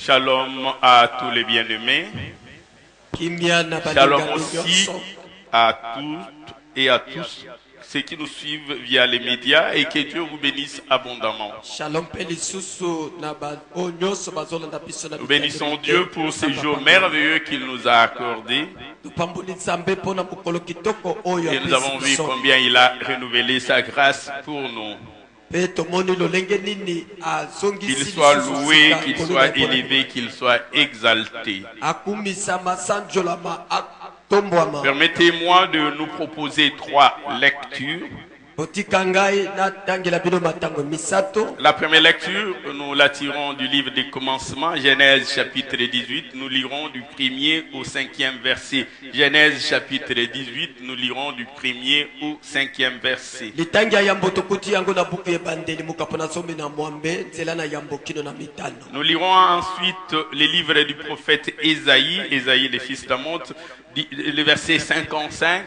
Shalom à tous les bien-aimés. Shalom aussi à toutes et à tous ceux qui nous suivent via les médias et que Dieu vous bénisse abondamment. Nous bénissons Dieu pour ces jours merveilleux qu'il nous a accordés. Et nous avons vu combien il a renouvelé sa grâce pour nous. Qu'il soit loué, qu'il soit élevé, qu'il soit exalté. Permettez-moi de nous proposer 3 lectures. La première lecture, nous la tirons du livre des commencements, Genèse chapitre 18. Nous lirons du 1er au 5e verset. Genèse chapitre 18, nous lirons du 1er au 5e verset. Nous lirons ensuite les livres du prophète Ésaïe, Ésaïe le fils d'Amos, le verset 55.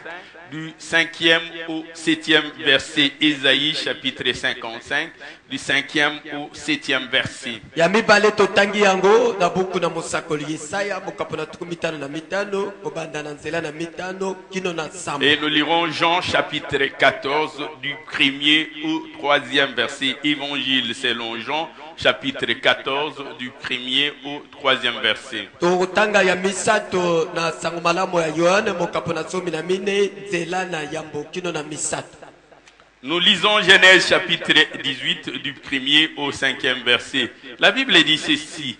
Du 5e au 7e verset, Ésaïe chapitre 55, du 5e au 7e verset. Et nous lirons Jean chapitre 14, du 1er au 3e verset, Évangile selon Jean chapitre 14, du 1er au 3e verset. Nous lisons Genèse chapitre 18 du 1er au 5e verset. La Bible dit ceci.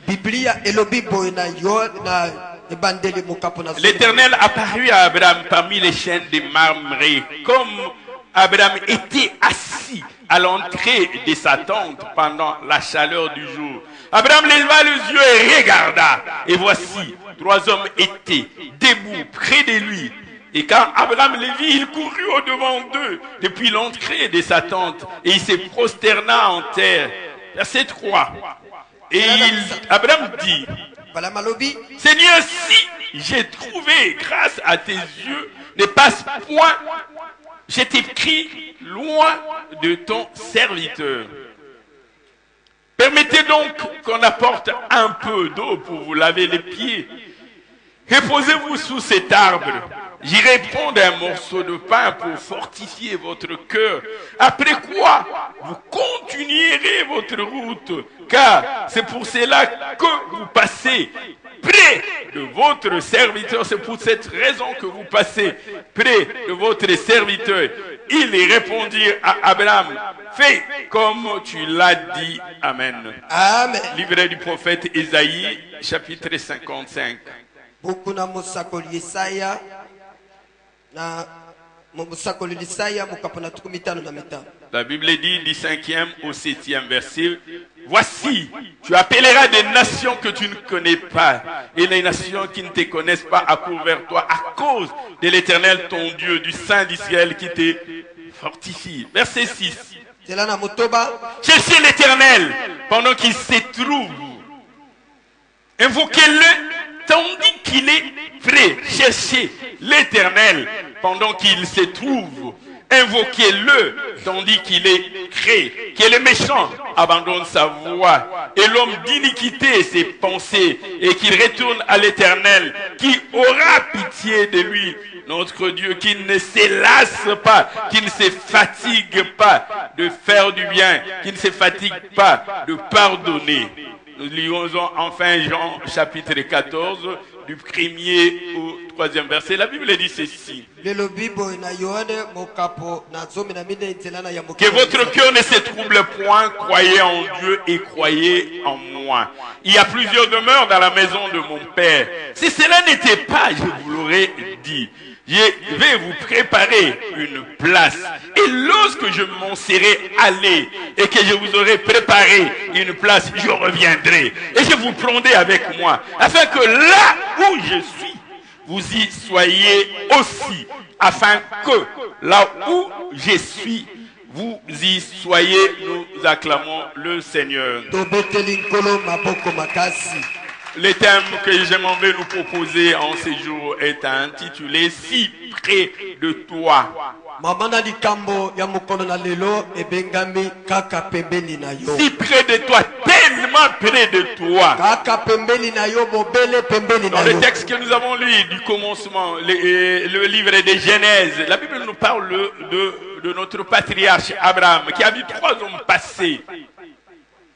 L'Éternel apparut à Abraham parmi les chaînes de Mamré, comme Abraham était assis à l'entrée de sa tente pendant la chaleur du jour. Abraham leva les yeux et regarda, et voici, 3 hommes étaient debout près de lui. Et quand Abraham les vit, il courut au-devant d'eux depuis l'entrée de sa tente et il se prosterna en terre. Verset 3. Et Abraham dit, Seigneur, si j'ai trouvé grâce à tes yeux, ne passe point, je t'ai pris loin de ton serviteur. Permettez donc qu'on apporte un peu d'eau pour vous laver les pieds. Reposez-vous sous cet arbre. J'irai prendre un morceau de pain pour fortifier votre cœur. Après quoi, vous continuerez votre route, car c'est pour cela que vous passez près de votre serviteur. C'est pour cette raison que vous passez près de votre serviteur. Il répondit à Abraham, fais comme tu l'as dit. Amen. Amen. Livre du prophète Ésaïe, chapitre 55. La Bible dit du 5e au 7e verset, voici, tu appelleras des nations que tu ne connais pas, et les nations qui ne te connaissent pas accourent vers toi à cause de l'Éternel ton Dieu, du Saint d'Israël qui te fortifie. Verset 6. Cherchez l'Éternel pendant qu'il se trouve. Invoquez-le tandis qu'il est prêt. Cherchez l'Éternel pendant qu'il se trouve. Invoquez-le tandis qu'il est prêt. Que le méchant abandonne sa voie et l'homme d'iniquité ses pensées et qu'il retourne à l'Éternel qui aura pitié de lui. Notre Dieu qui ne se lasse pas, qui ne se fatigue pas de faire du bien, qui ne se fatigue pas de pardonner. Nous lisons enfin Jean chapitre 14 du 1er au 3e verset. La Bible dit ceci. Que votre cœur ne se trouble point, croyez en Dieu et croyez en moi. Il y a plusieurs demeures dans la maison de mon Père. Si cela n'était pas, je vous l'aurais dit. Je vais vous préparer une place. Et lorsque je m'en serai allé et que je vous aurai préparé une place, je reviendrai. Et je vous prendrai avec moi. Afin que là où je suis, vous y soyez aussi. Afin que là où je suis, vous y soyez. Nous acclamons le Seigneur. Le thème que j'aimerais nous proposer en ces jours est intitulé « Si près de toi ». Si près de toi, tellement près de toi. Kaka pembeni na yo bobele pembeni Dans na le yo. texte que nous avons lu du commencement, le livre de Genèse, la Bible nous parle de notre patriarche Abraham qui a vu 3 hommes passer.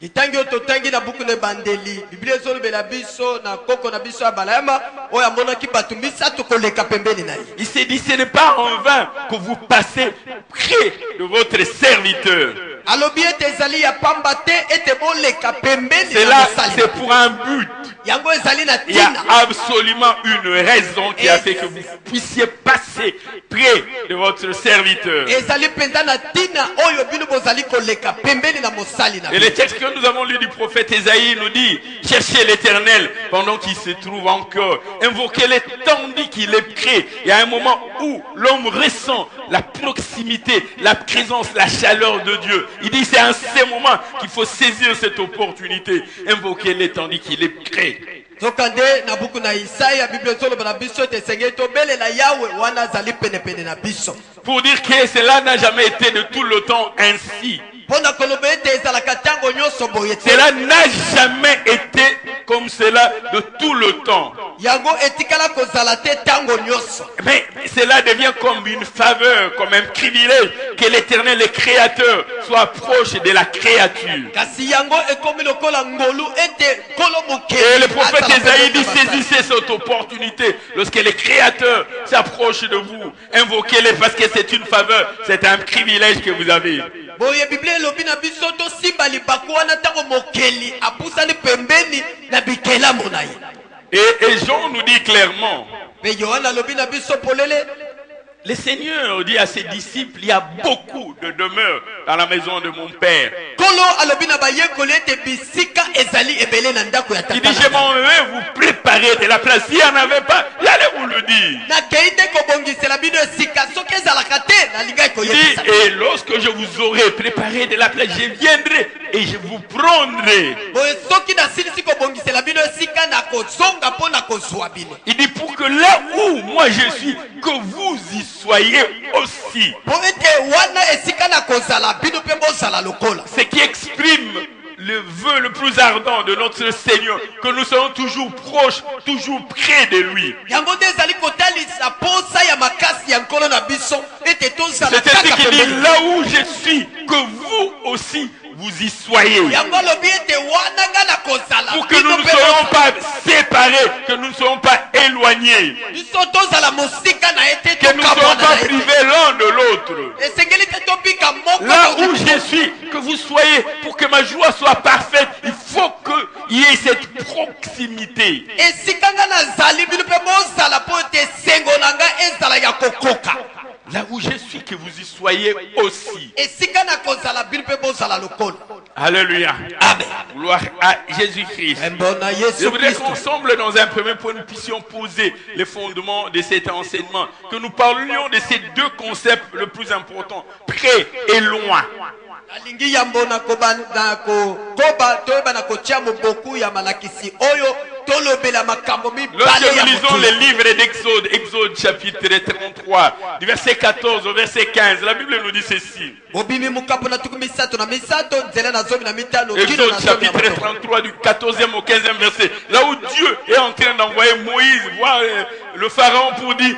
Itangi ototangi na buku ne bandeli. Biblia ezolobela biso na koko na biso ya balayama oyo amonaki bato misato koleka pembeni na ye. Il s'est dit, ce n'est pas en vain que vous passez près de votre serviteur. Alobi ete ezali ya pamba te ete boleka pembeni C'est na là, mosali. c'est pour un but. Yango ezali na Il y a tina. absolument une raison qui a fait que vous puissiez passer près de votre serviteur. Ezali penza na tina oyo bino bozali koleka pembeni na mosali na. Et le texte que nous avons lu du prophète Ésaïe nous dit, cherchez l'Éternel pendant qu'il se trouve encore. Invoquez-le tandis qu'il est près. Il y a un moment où l'homme ressent la proximité, la présence, la chaleur de Dieu. Il dit, c'est en ces moments qu'il faut saisir cette opportunité. Invoquez-le tandis qu'il est près. Zokande na buku na Isaya Biblia ezoloba na biso ete esengeli tobelela Yawe wana azali penepene na biso. Pour dire que cela n'a jamais été de tout le temps ainsi. Pona koloba ete ezalaka ntango nyonso boye te. Cela n'a jamais été comme cela de tout le temps. Yango etikala kozala te ntango nyonso. Mais cela devient comme une faveur, comme un privilège que l'Éternel, le Créateur, soit proche de la créature. Kasi yango ekomi lokola ngolu ete kolo mokeli. Et le prophète Ésaïe dit, saisissez cette opportunité. Lorsque le Créateur s'approche de vous, invoquez-le parce que c'est une faveur, c'est un privilège que vous avez. Boye Biblia elobi na biso to simba libaku wana ntango mokeli apusani pembeni na bikelamu na ye. Et Jean nous dit clairement, Pe Yohana alobi na biso polele. le Seigneur dit à ses disciples, il y a beaucoup de demeures dans la maison de mon Père. Kolo alobi na bayekoli ete bisika ezali ebele na ndako ya Il tata. dit, je m'en vais vous préparer de la place. S'il n'y en avait pas, j'allais vous le dire. Na keite kobongisela bino esika soki ezalaka te nalingai Il dit, koyebisa. et lorsque je vous aurai préparé de la place, je viendrai et je vous prendrai. Boye soki nasilisi kobongisela bino esika na kozonga mpo na kozwa bino. Il dit, pour que là où moi je suis, que vous y soyez aussi. Po ete wana esika na kozala bino mpe bozala lokola. Ce qui exprime le vœu le plus ardent de notre Seigneur, que nous soyons toujours proches, toujours près de lui. Yango nde ezali kotalisa posa ya makasi ya nkolo na biso ete tozala C'est-à-dire kaka qu'il dit, pembeni. là où je suis, que vous aussi vous y soyez. Yango alobi ete wana nga na kozala Pour que nous bino ne mpe soyons bozala. pas séparés, que nous ne soyons pas éloignés, Biso tozala mosika na ete que nous ne soyons tokabwana pas na ete. privés l'un de l'autre. Esengeli te tobika moko Là na où mosusu. je suis, que vous soyez, pour que ma joie soit parfaite, il faut qu'il y ait cette proximité. Esika nga nazali bino mpe bozala mpo ete esengo na nga ezala ya kokoka. Là où je suis, que vous y soyez aussi. Esika na kozala bino mpe bozala lokola. Alléluia. Amen. Gloire à Jésus-Christ. Mbona Je Yesu voudrais Kristo. qu'ensemble, dans un premier point, nous puissions poser les fondements de cet enseignement. Que nous parlions de ces 2 concepts le plus importants, près et loin. Nalingi yambo na koba toyeba na kotia moboku ya malakisi oyo tolobela makambo mibale Lorsque ya nous lisons motu. les livres d'Exode, Exode chapitre 33, du verset 14 au verset 15, la Bible nous dit ceci. Bobimi mukapo na tuku misato na misato nzela na zomi na mitano kino Exode na zomi na chapitre moto. 33 du 14e au 15e verset. Là où Dieu est en train d'envoyer Moïse voir le Pharaon pour dire,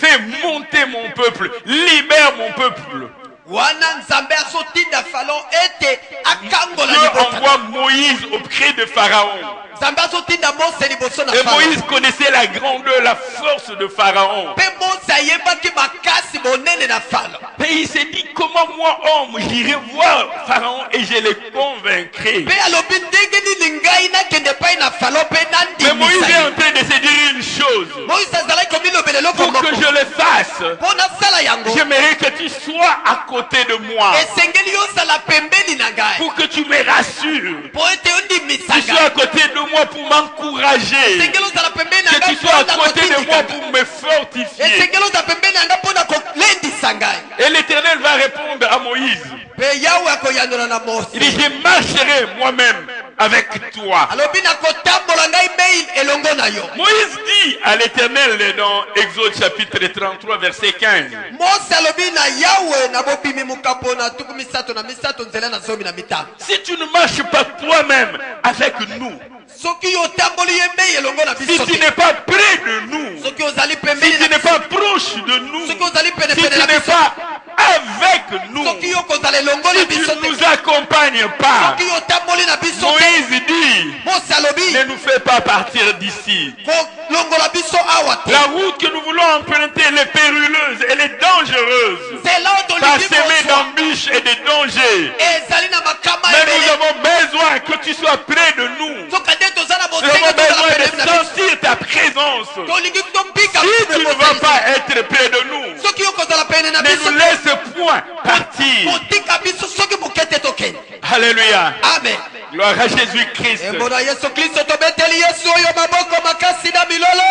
fais monter mon peuple, libère mon peuple. Wana nzambe azotinda Faraon ete akangola Dieu libota. envoie Moïse auprès de Pharaon. Nzambe azotinda Mose liboso na Et Faraon. Moïse connaissait la grandeur, la force de Pharaon. Pe Mose ayebaki makasi monene na Faraon. Et il s'est dit, comment moi, homme, j'irai voir Pharaon et je le convaincrai. Pe alobi ndenge nini ngai nakende pai na Faraon pe Mais Moïse nandimisa est ye. en train de se dire une chose. Moïse azalaki komilobela eloko Pour moko que je le fasse, mpo nasala yango. j'aimerais que tu sois à côté de moi. Esengeli yozala pembeni na ngai Pour que tu me rassures. mpo ete ondimisa Tu sois à ngai. côté de moi pour m'encourager. Esengeli ozala pembeni na Que ngai tu sois à mpo na côté de moi kotindika. pour me fortifier. Esengeli ozala pembeni na ngai mpo na kolendisa ngai. Et l'Éternel va répondre à Moïse. Pe Yahweh akoyandola na Mose. Il dit, je marcherai moi-même avec toi. Alobi na kotambola ngai mei elongo na yo. Moïse dit à l'Éternel dans Exode chapitre 33 verset 15. Mose alobi na Yahweh na bopimi mukapo na tuku misato na misato nzela na zomi na mitano. Si tu ne marches pas toi-même avec nous, Soki yo tamboli ye mei elongo na si biso. tu n'es pas près de nous, Soki ozali si pembeni tu na n'es pas proche de nous, Soki ozali si pene tu pene na n'es biso. pas avec nous, Soki yo kozala elongo na si tu biso ne te. nous accompagnes pas, Soki yo tamboli na biso te. Moïse dit, Mose alobi ne nous fais pas partir d'ici. kolongola biso awa te. La route que nous voulons emprunter, elle est périlleuse, elle est dangereuse, C'est là où parsemée d'embûches et de dangers. ezali na makama Mais nous ebele. avons besoin que tu sois près de nous. Soki nde toza na Nous bosenga avons tozala besoin pembeni de na biso. sentir ta présence. Tolingi tobika Si tu ne vas bosenga. pas être près de nous, Soki yo kozala pene na ne biso nous laisse point partir. kotika biso soki mokete tokende. Alléluia. Amen. Gloire à Jésus-Christ. Embo na Yesu Kristo tobeteli Yesu oyo maboko makasi na milolo.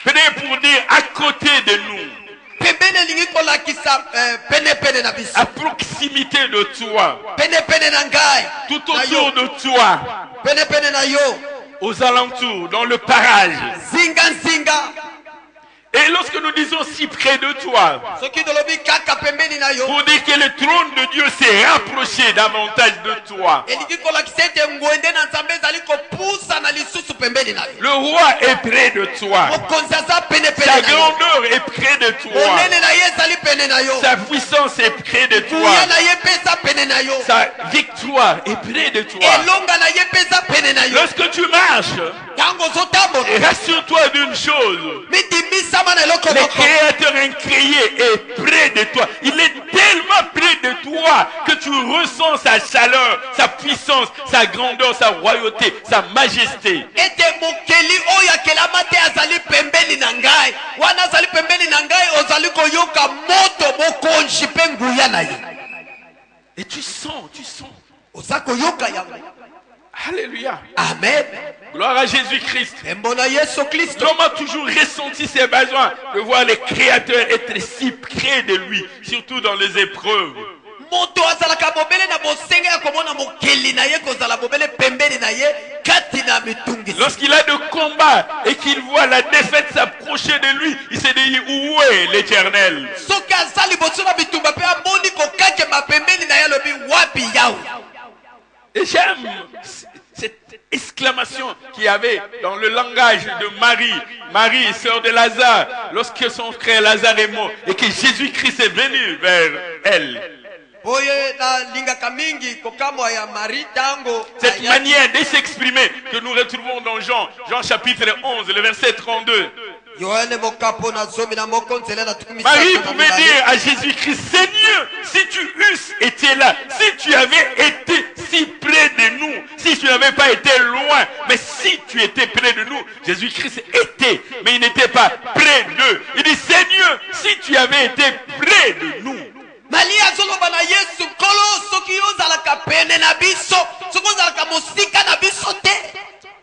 Prêt pour dire à côté de nous, Pembeni elingi kolakisa pene pene na biso. à proximité de toi, Pene pene na ngai. tout Na yo. autour de toi, Pene pene na yo. aux alentours, dans le parage. Zinga nzinga. Et lorsque nous disons si près de toi, Soki tolobi kaka pembeni na yo. pour dire que le trône de Dieu s'est rapproché davantage de toi. Elingi kolakisa ete ngwende na Nzambe ezali kopusa na lisusu pembeni na yo. Le roi est près de toi. Mokonzi aza pene pene Sa na yo. grandeur est près de toi. Monene na ye ezali pene na yo. Sa puissance est près de toi. Nguya na ye mpe eza pene na yo. Sa victoire est près de toi. Elonga na ye mpe eza pene na yo. Lorsque tu marches, Ntango ozotambola. rassure-toi d'une chose. Midimisama na eloko Le moko. Créateur incréé est près de toi. Il est tellement près de toi que tu ressens sa chaleur, sa puissance, sa grandeur, sa royauté, sa majesté. Ete mokeli oyo akelama te azali pembeni na ngai. Wana azali pembeni na ngai ozali koyoka moto mokonzi mpe nguya na ye. Et tu sens. Oza koyoka yango. Alléluia. Amen. Gloire à Jésus-Christ. Embo na Yesu Kristo. L'homme a toujours ressenti ses besoins de voir le Créateur être si près de lui, surtout dans les épreuves. Moto azalaka bobele na bosenga ya komona mokeli na ye kozala bobele pembeni na ye kati na mitungisi. Lorsqu'il a de combat et qu'il voit la défaite s'approcher de lui, il se dit où est l'Éternel? Soki aza liboso na bitumba mpe amoni kokakema pembeni na ye alobi wapi yawe. Et j'aime cette exclamation qu'il y avait dans le langage de Marie, sœur de Lazare, lorsque son frère Lazare est mort et que Jésus-Christ est venu vers elle. Oye na lingaka mingi kokamwa ya Marie tango. Cette manière de s'exprimer que nous retrouvons dans Jean chapitre 11, le verset 32. Yohane mokapo na zomi na moko nzela na tukumi. Marie pouvait dire à Jésus-Christ, Seigneur, si tu eusses été là, si tu avais été si près de nous, si tu n'avais pas été loin, mais si tu étais près de nous, Jésus-Christ était, mais il n'était pas près d'eux. Il dit, Seigneur, si tu avais été près de nous. Malia azoloba na Yesu kolo soki ozalaka pene na biso, soki ozalaka mosika na biso te.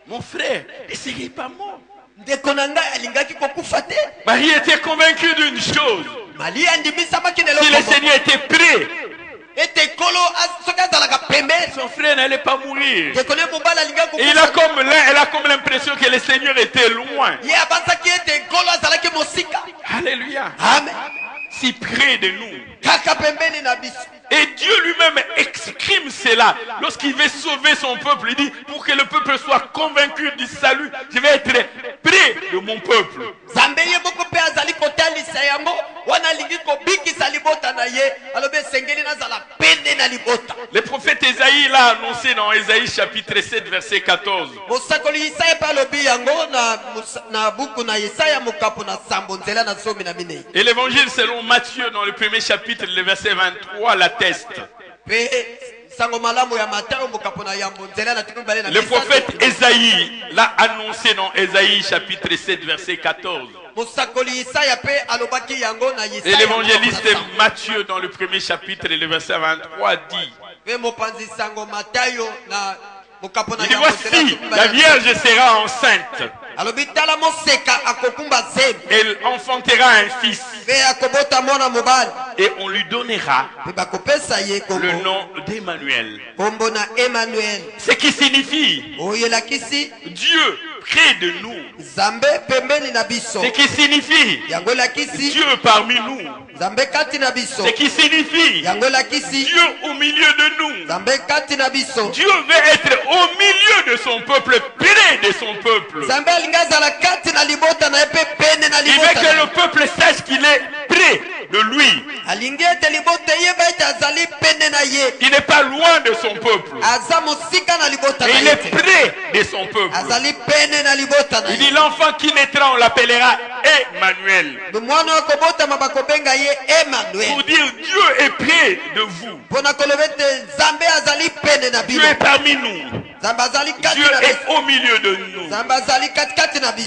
Mon frère, ne serait pas mort. Ndeko na ngai alingaki kokufa te. Marie était convaincue d'une chose. Malia andimisamaki na Si eloko le Seigneur était prêt, ete kolo soki azalaka pembeni. son frère n'allait pas mourir. Ndeko ne mobali alingaki Et kokufa. elle a comme l'impression que le Seigneur était loin. Ye abanzaki ete kolo azalaki mosika. Alléluia. Amen. Si près de nous. Kaka pembeni na biso. Et Dieu lui-même exprime cela. Lorsqu'il veut sauver son peuple, il dit, pour que le peuple soit convaincu du salut, je vais être près de mon peuple. Zambe ye moko pe azali kotalisa yango wana lingi kobikisa libota na ye alobi esengeli nazala pene na libota. Le prophète Ésaïe l'a annoncé dans Ésaïe chapitre 7 verset 14. Mosakoli Isaya pe alobi yango na buku na Isaya mokapo na sambo nzela na zomi na minei. Et l'évangile selon Matthieu dans le premier chapitre, le verset 23, l'atteste. Pe sango malamu ya Matayo mokapo na yambo nzela na tukumi bale na Le misato. prophète Ésaïe l'a annoncé dans Ésaïe chapitre 7 verset 14. Mosakoli Isaya pe alobaki yango na Isaya. Et l'évangéliste Matthieu dans le premier chapitre, le verset 23 dit, Pe mopanzi sango Matayo na mokapo na il dit, yambo nzela voici, tukumi la bale na Vierge sera enceinte. alobi tala moseka akokumba zembe. Elle enfantera un fils. Pe Et on lui donnera le nom d'Emmanuel. Ce qui signifie Dieu près de nous. Ce qui signifie Dieu parmi nous. Ce qui signifie Dieu au milieu de nous. Dieu veut être au milieu de son peuple, près de son peuple. Il veut que le peuple sache qu'il est près de lui. Il n'est pas loin de son peuple. Et il est près de son peuple. Il dit l'enfant qui naîtra, on l'appellera Emmanuel. Pour dire Dieu est près de vous. Dieu est parmi nous. Dieu est au milieu de nous.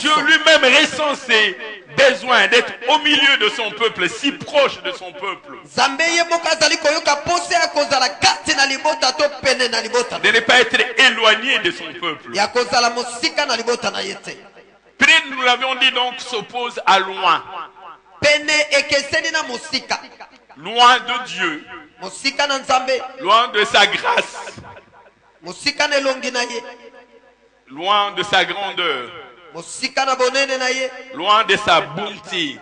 Dieu lui-même ressent ses besoins d'être au milieu de son peuple, si proche de son peuple. De ne pas être éloigné de son peuple. Près, nous l'avions dit, donc s'oppose à loin. Loin de Dieu. Loin de sa grâce. Loin de sa grandeur. Loin de sa bonté.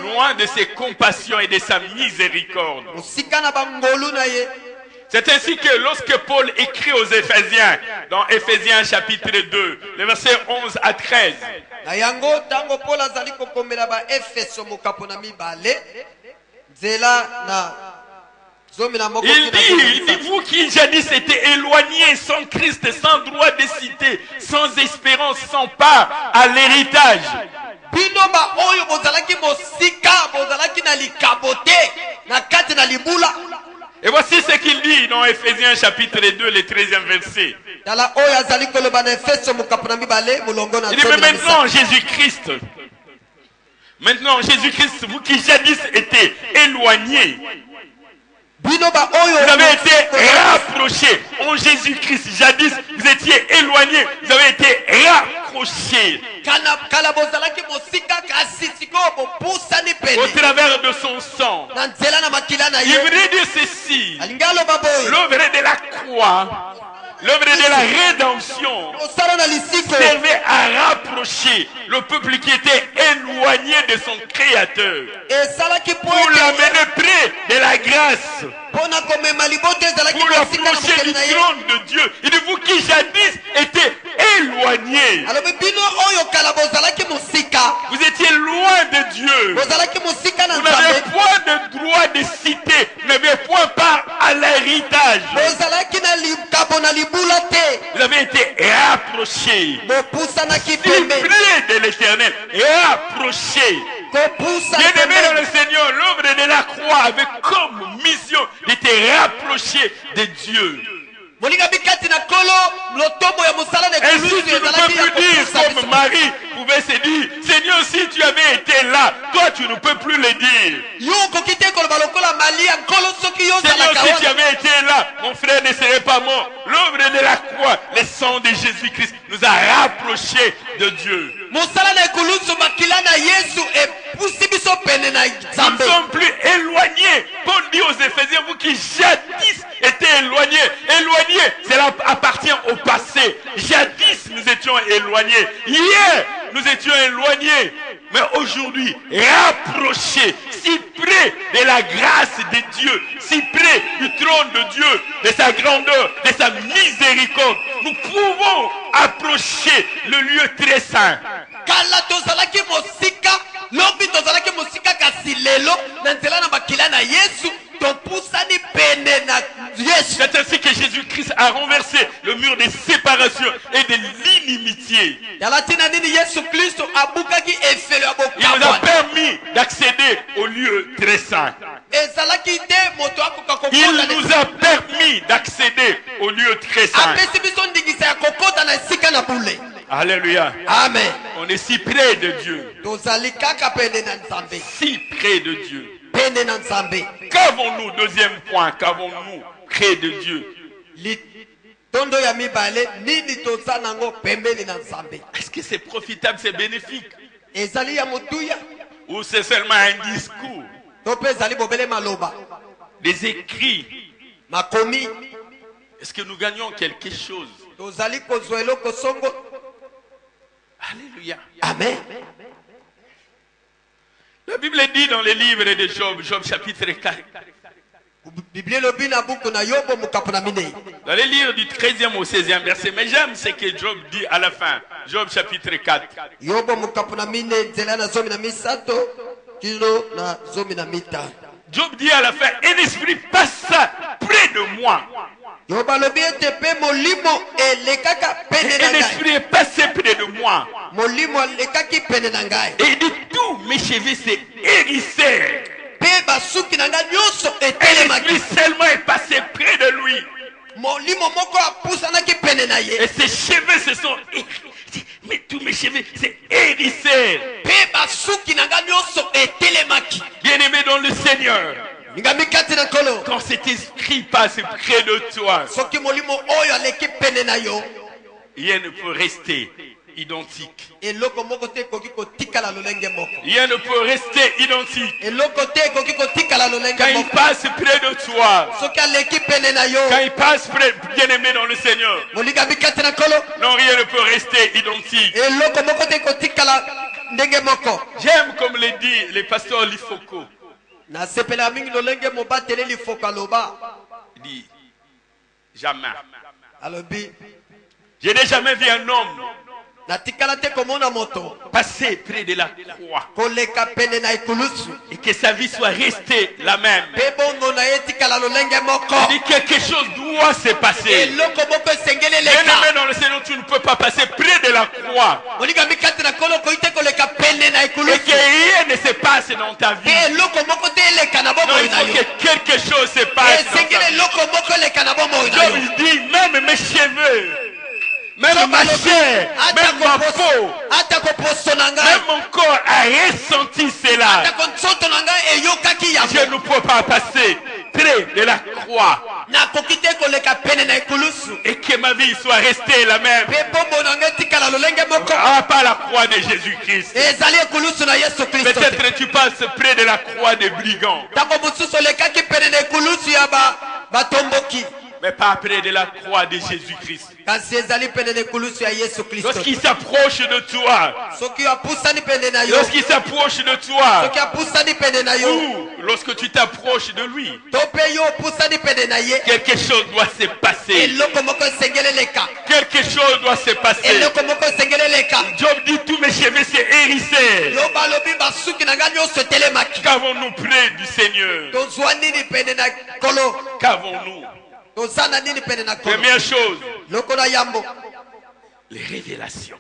Loin de ses compassions et de sa miséricorde. C'est ainsi que lorsque Paul écrit aux Éphésiens, dans Éphésiens chapitre 2, les versets 11 à 13, il dit, vous qui jadis étiez éloignés, sans Christ, sans droit de cité, sans espérance, sans part à l'héritage. Et voici ce qu'il dit dans Éphésiens chapitre 2, le 13e verset. Il dit, mais maintenant Jésus-Christ, vous qui jadis étiez éloignés, vous avez été rapprochés. En Jésus-Christ, jadis, vous étiez éloignés. Vous avez été rapprochés. Au travers de son sang. Il voudrait dire ceci. L'œuvre de la croix, l'œuvre de la rédemption servait à rapprocher le peuple qui était éloigné de son Créateur pour l'amener près de la grâce, pour l'approcher du trône de Dieu. Il dit, vous qui jadis étiez éloignés, vous étiez loin de Dieu, vous n'avez point de droit de cité, vous n'avez point part à l'héritage. Vous avez été rapprochés, si près de l'Éternel, rapprochés. Bien-aimés dans le Seigneur, l'œuvre de la croix avait comme mission d'être rapproché de Dieu. Ainsi, tu ne peux plus dire comme Marie pouvait se dire, Seigneur, si tu avais été là, toi tu ne peux plus le dire. Seigneur, si tu avais été là, mon frère ne serait pas mort. L'œuvre de la croix, le sang de Jésus-Christ nous a rapprochés de Dieu. Nous ne sommes plus éloignés. Paul dit aux Éphésiens, vous qui jadis étiez éloignés. Éloignés, cela appartient au passé. Jadis, nous étions éloignés. Hier, nous étions éloignés. Mais aujourd'hui, rapprochés, si près de la grâce de Dieu, si près du trône de Dieu, de sa grandeur, de sa miséricorde, nous pouvons approcher le lieu très saint. C'est ainsi que Jésus-Christ a renversé le mur de séparation et de l'inimitié. Il nous a permis d'accéder au lieu très saint. Il nous a permis d'accéder au lieu très saint. Alléluia. Amen. On est si près de Dieu. Si près de Dieu. Qu'avons-nous, deuxième point, qu'avons-nous près de Dieu? Est-ce que c'est profitable, c'est bénéfique? ou c'est seulement un discours, to mpe ezali bobele maloba des écrits. makomi Est-ce que nous gagnons quelque chose? tozali kozwa eloko songo. Alléluia. Amen. La Bible dit dans les livres de Job, Job chapitre 4, Biblie elobi na buku na Yobo mokapo na minei. dans les livres du 13e au 16e verset, mais j'aime ce que Job dit à la fin, Job chapitre 4. Yobo mokapo na minei nzela na zomi na misato kino na zomi na mitano. Job dit à la fin, un esprit passa près de moi. Yobo alobi ete mpe molimo elekaka pene na Un ngai. esprit est passé près de moi. Molimo elekaki pene na ngai. Et de tous mes cheveux se hérissèrent. Mpe basuki na ngai nyonso Un etelemaki. esprit seulement est passé près de lui. Molimo moko apusanaki pene na ye. Et ses cheveux se sont hérissés. Mais tous mes cheveux se hérissèrent. Mpe basuki na ngai nyonso etelemaki. Bien-aimé dans le Seigneur, Ngami kati na nkolo. quand cet esprit passe près de toi, Soki molimo oyo aleki pene na yo. rien ne peut rester identique. Eloko moko te ekoki kotikala lolenge moko. Rien ne peut rester identique. Eloko te ekoki kotikala lolenge Quand il moko. passe près de toi, Soki aleki pene na yo. quand il passe près, bien-aimé dans le Seigneur, Molingami kati na nkolo. non, rien ne peut rester identique. Eloko moko te kotikala ndenge moko. J'aime, comme le dit le pasteur Lifoko, Nasepela mingi lolenge mobatele lifoko aloba. il dit, jamais. Alobi. Je n'ai jamais vu un homme Natikala te komona moto. passer près de la croix Koleka pene na ikulusu. et que sa vie soit restée la même. Pe bongo na ye tikala lolenge moko. Il dit quelque chose doit se passer. Eloko moko esengeli Bien-aimé eleka. dans le Seigneur, tu ne peux pas passer près de la croix Molingami kati na nkolo koite koleka pene na et que ikulusu. rien ne se passe dans ta vie. Pe eloko moko te eleka na Non, bomoi il na faut yo. que quelque chose se passe dans ta Esengeli vie. eloko moko eleka na bomoi na Job, yo. il dit, même mes cheveux, même ma chair, même ma peau, ata koposo na même ngai. mon corps a ressenti cela. Ata konsoto na ngai eyokaki yango. Je ne peux pas passer près de la croix Nakoki te koleka pene na ikulusu. et que ma vie soit restée la même. Pe bombo na ngai tikala lolenge moko. Ah, pas la croix de Jésus-Christ. Ezali ikulusu na Yesu Kristo. Peut-être tu passes près de la croix des brigands, Tango mosusu olekaki pene na ikulusu ya batomboki. mais pas près de la croix de Jésus-Christ. Kasi ezali pene na ikulusu ya Yesu Kristo. Lorsqu'il s'approche de toi, Soki apusani pene na yo. lorsqu'il s'approche de toi, Soki apusani pene na yo. ou lorsque tu t'approches de lui, To pe yo opusani pene na ye. quelque chose doit se passer. Eloko moko esengeli eleka. Quelque chose doit se passer. Eloko moko esengeli eleka. Job dit, tous mes cheveux se hérissèrent. Yo balobi basuki na ngai nyonso etelemaki. Qu'avons-nous près du Seigneur? Tozwa nini pene na kolo. Qu'avons-nous? Toza na nini pene na kolo. Première chose, Lokola yambo. les révélations.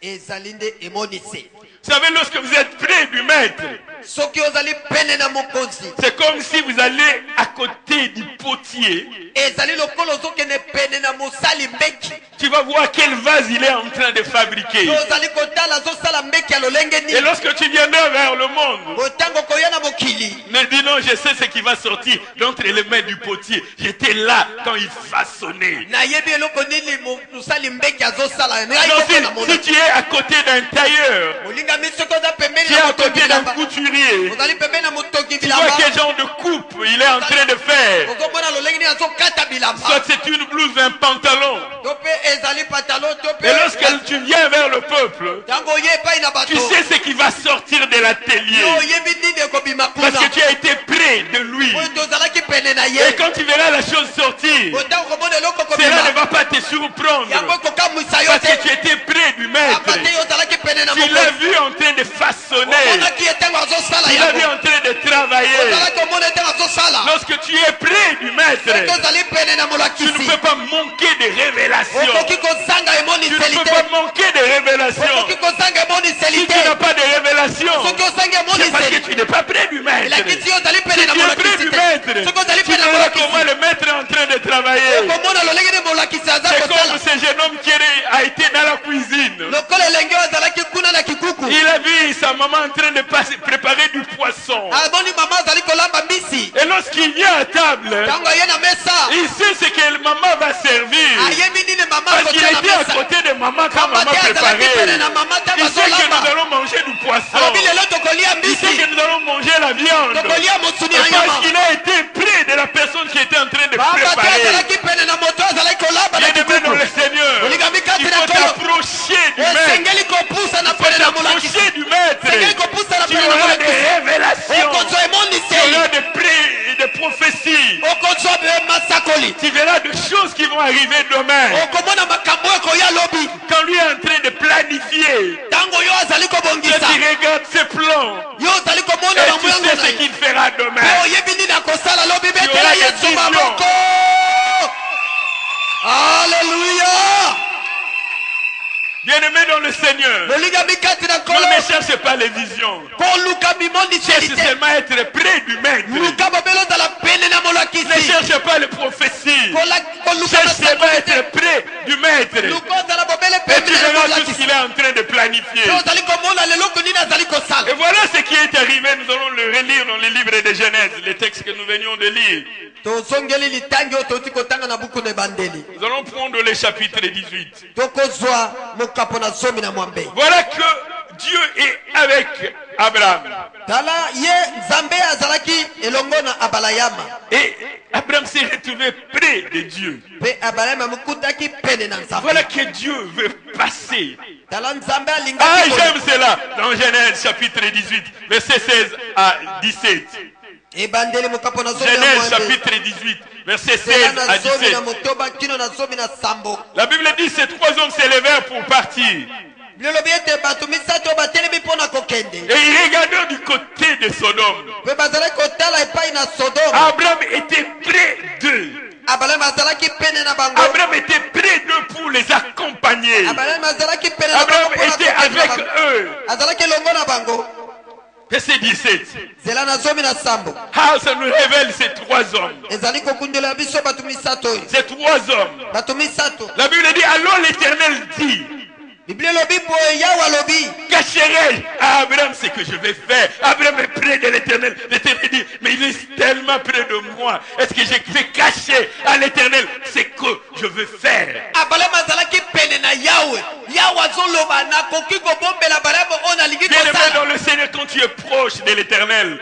Ezali nde emonisi. Vous savez, lorsque vous êtes près du maître, Soki ozali pene na mokonzi. c'est comme si vous allez à côté du potier. Ezali lokolo ozokende pene na mosali mbeki. Tu vas voir quel vase il est en train de fabriquer. Ozali kotala azosala mbeki ya lolenge Et nini. lorsque tu viendras vers le monde, Kotango koya na mokili. ne dis non, je sais ce qui va sortir d'entre les mains du potier. J'étais là quand il façonnait. Nayebi eloko nini mosali mbeki azosala. Ngai Non, koko na mona. si tu es à côté d'un tailleur, Molinga mi soki oza pembeni tu es na à motoki côté d'un bilamba. couturier, Ozali pembeni na motoki tu vois bilamba. quel genre de coupe il est en train de faire. Ozomona lolenge nini azokata bilamba. Soit c'est une blouse, un pantalon. To pe ezali pantalon to pe. Et lorsque tu viens vers le peuple, Tango ye epai na bato. tu sais ce qui va sortir de l'atelier. Yo oyebi nini ekobima kuna. Parce que tu as été près de lui. Oyo tozalaki pene na Et ye. quand tu verras la chose sortir, Otango komona eloko cela ne kobima. va pas te surprendre. Yango ekokamwisa yo Parce que te. tu étais près du maître. Apate yo ozalaki pene na Tu l'as mokonzi. vu en train de façonner. Omonaki etango azosala Tu l'as vu yango. en train de travailler. Ozalaki omona etango azosala. Lorsque tu es près du maître, Soki ozali pene na tu ne molakisi. peux pas manquer de révélations. Okoki kozanga Tu ne emoniseli peux te. pas manquer de révélations. Okoki kozanga emoniseli Si te. tu n'as pas de révélations, Soki ozangi c'est parce emoniseli. que tu n'es pas près du maître. Elakisi yo ozali Si pene na tu es près molakisi du te. maître, Soki ozali tu pene na verras comment molakisi. le maître est en train de travailler. Okomona lolenge nini molakisi aza C'est kosala. comme ce jeune homme qui a été dans la cuisine. Lokola elenge oyo azalaki kuna na kikuku. Il a vu sa maman en train de préparer du poisson. Amoni mama azali kolamba mbisi. Et lorsqu'il vient à table, Tango aye na mesa. il sait ce que maman va servir. Ayebi nini mama Parce qu'il akotia na était à mesa. côté de maman quand Mama maman te azalaki pene préparait. na mama te Il sait que nous bazolamba. allons manger du poisson. Alobi lelo tokolia Il mbisi. sait viande. Et parce qu'il a été près de la personne qui était en train de préparer. Bien-aimé dans le Seigneur, il faut t'approcher du maître. Il faut t'approcher du maître. Tu auras des révélations. Tu auras des prophéties. Tu verras des choses qui vont arriver demain. Quand lui est en train de planifier, tu regardes ses plans et tu sais ce qu'il fera demain. Tu auras des visions. Alléluia. Bien-aimé dans le Seigneur, ne cherche pas les visions. Cherche seulement à être près du maître. Ne cherche pas les prophéties. Cherche seulement à être près du maître. Et tu verras tout ce qu'il est en train de planifier. Et voilà ce qui est arrivé. Nous allons le relire dans les livres de Genèse, les textes que nous venions de lire. Nous allons prendre le chapitre 18. Voilà que Dieu est avec Abraham. Et Abraham s'est retrouvé près de Dieu. Voilà que Dieu veut passer. Ah, j'aime cela. Dans Genèse chapitre 18, verset 16 à 17. Genèse chapitre 18, verset 16 à 17. La Bible dit que ces trois hommes s'élevèrent pour partir. Et ils regardèrent du côté de Sodome. Abraham était près d'eux. Abraham était près d'eux pour les accompagner. Abraham était avec eux. Verset 17. Ah, ça nous révèle ces trois hommes. Ces trois hommes. La Bible dit, alors l'Éternel dit, cacherai-je à Abraham ce que je vais faire? Abraham est près de l'Éternel. L'Éternel dit, mais il est tellement près de moi. Est-ce que je vais cacher à l'Éternel ce que je veux faire? Bien-aimé dans le Seigneur, quand tu es proche de l'Éternel,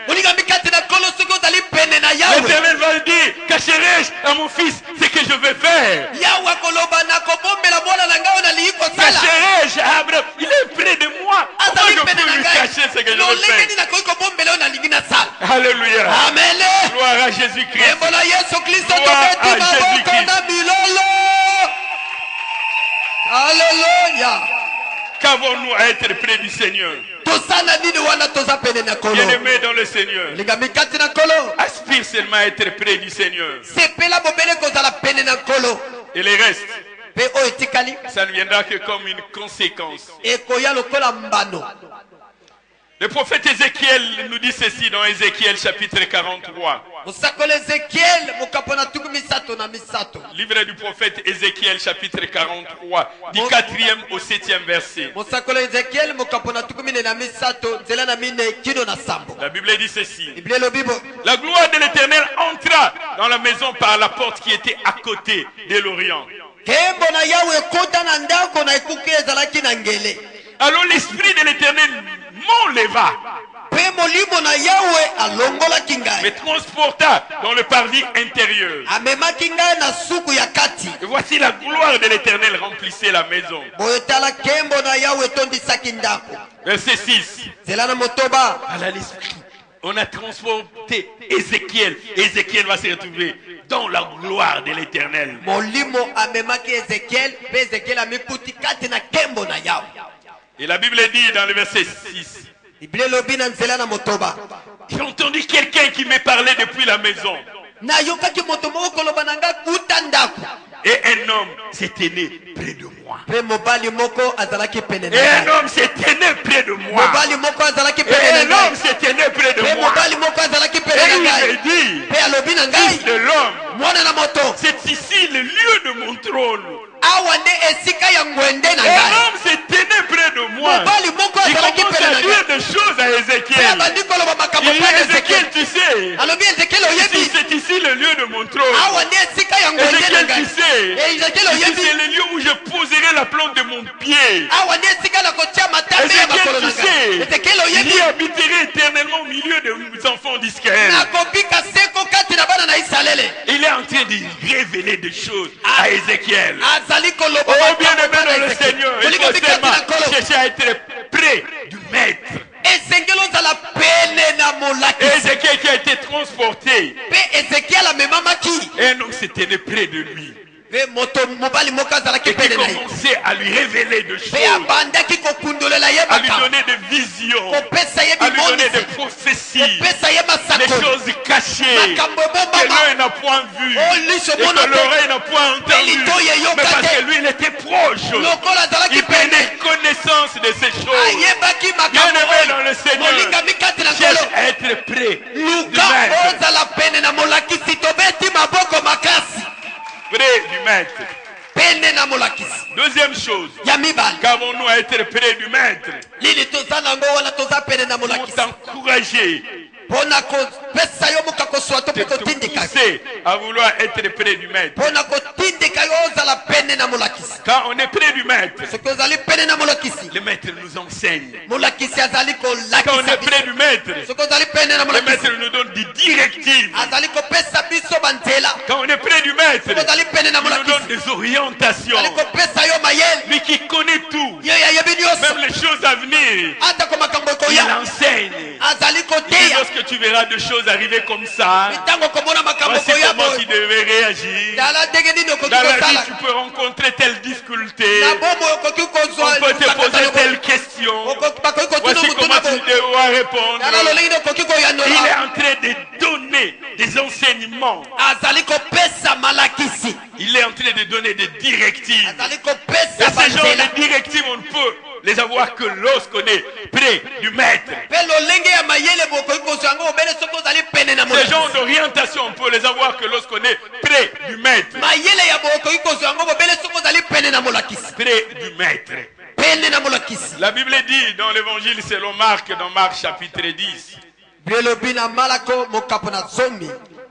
l'Éternel va dire, cacherai-je à mon fils ce que je veux faire? Cacherai-je à Abraham? Il est près de moi. Comment je peux lui cacher ce que je veux faire? Alléluia. Amen. Gloire à Jésus-Christ. Gloire à Jésus-Christ. Alléluia. Qu'avons-nous à être près du Seigneur? Bien-aimé dans le Seigneur, aspire seulement à être près du Seigneur. Et les restes, ça ne viendra que comme une conséquence. Le prophète Ézéchiel nous dit ceci dans Ézéchiel chapitre 43. Livre du prophète Ézéchiel chapitre 43, du 4e au 7e verset. La Bible dit ceci. La gloire de l'Éternel entra dans la maison par la porte qui était à côté de l'Orient. Alors l'esprit de l'Éternel m'enleva, me transporta dans le parvis intérieur. Et voici la gloire de l'Éternel remplissait la maison. Verset 6. Voilà l'esprit. On a transporté Ézéchiel. Ézéchiel va se retrouver dans la gloire de l'Éternel. Et la Bible dit dans le verset 6. J'ai entendu quelqu'un qui me parlait depuis la maison. Et un homme s'est tenu près de moi. Et un homme s'est tenu près de moi. Et un homme s'est tenu près de moi. Et il me dit, fils de l'homme, c'est ici le lieu de mon trône. Et un homme s'est tenu près de moi. Il commence à dire des choses à Ézéchiel. Il dit, Ézéchiel, tu sais, c'est ici le lieu de mon trône. Ézéchiel, tu sais, ici c'est le lieu où je poserai la plante de mon pied. Ézéchiel, tu sais, j'y habiterai éternellement au milieu des enfants d'Israël. Il est en train de révéler des choses à Ézéchiel. Oh, bien-aimé dans le Seigneur, il faut seulement chercher à être près du Maître. Ézéchiel qui a été transporté. Et un homme s'est tenu près de lui. Et qui commençait à lui révéler des choses, à lui donner des visions, à lui donner des prophéties, des choses cachées que l'œil n'a point vues et que l'oreille n'a point entendues. Mais parce que lui, il était proche, il prenait connaissance de ces choses. Bien-aimé dans le Seigneur, cherche à être près du Près du Maître. Deuxième chose, qu'avons-nous à être près du Maître? Pour t'encourager, te pousser à vouloir être près du Maître. Quand on est près du Maître, le Maître nous enseigne. Quand on est près du Maître, le Maître nous donne des directives. Quand on est près du Maître, il nous donne des orientations. Lui qui connaît tout, même les choses à venir, il enseigne. Et lorsque tu verras des choses arriver comme ça, voici comment tu devais réagir. Dans la vie, tu peux rencontrer telle difficulté. On peut te poser telle question. Voici comment tu dois répondre. Il est en train de donner des enseignements. Il est en train de donner des directives. Et ces genres de directives, on ne peut les avoir que lorsqu'on est près du Maître. Ces genres d'orientation, on peut les avoir que lorsqu'on est près du Maître. Près du Maître. La Bible dit dans l'évangile selon Marc, dans Marc chapitre 10.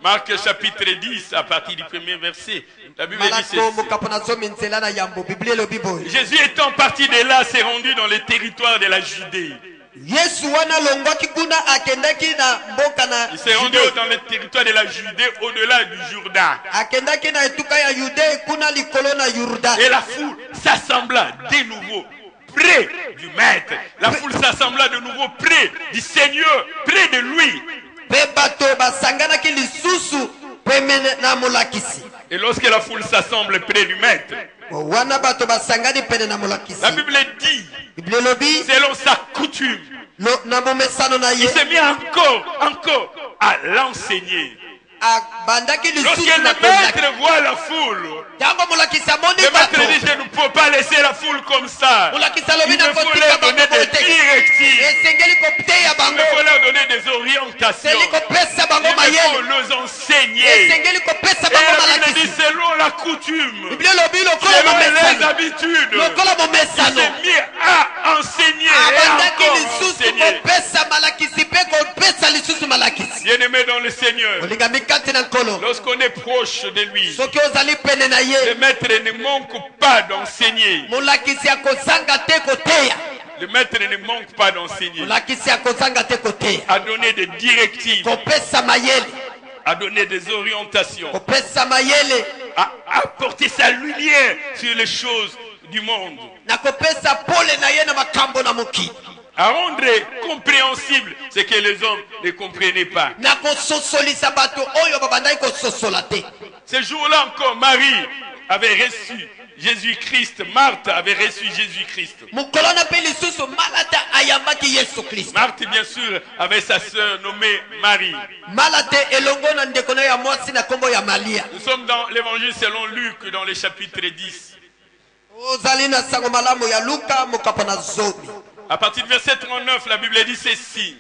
Marc chapitre 10 à partir du premier verset. La Bible dit ceci. Jésus étant parti de là s'est rendu dans les territoires de la Judée. Il s'est rendu dans le territoire de la Judée au-delà du Jourdain. Et la foule s'assembla de nouveau près du Maître. La foule s'assembla de nouveau près du Seigneur, près de lui. Et lorsque la foule s'assemble près du Maître, la Bible dit, selon sa coutume, il s'est mis encore à l'enseigner. Lorsque le Maître voit la foule, le Maître dit, je ne peux pas laisser la foule comme ça. Il me faut leur donner des directives. Il me faut leur donner des orientations. Il me faut les enseigner. Et la Bible dit, selon la coutume, selon les habitudes, il s'est mis à enseigner et encore enseigner. Bien-aimé dans le Seigneur, lorsqu'on est proche de lui, le Maître ne manque pas d'enseigner. Le Maître ne manque pas d'enseigner, à donner des directives, à donner des orientations, à apporter sa lumière sur les choses du monde, à rendre compréhensible ce que les hommes ne comprenaient pas. Ce jour-là encore, Marie avait reçu Jésus-Christ. Marthe avait reçu Jésus-Christ. Marthe, bien sûr, avait sa sœur nommée Marie. Nous sommes dans l'évangile selon Luc, dans le chapitre 10. À partir du verset 39, la Bible dit ceci.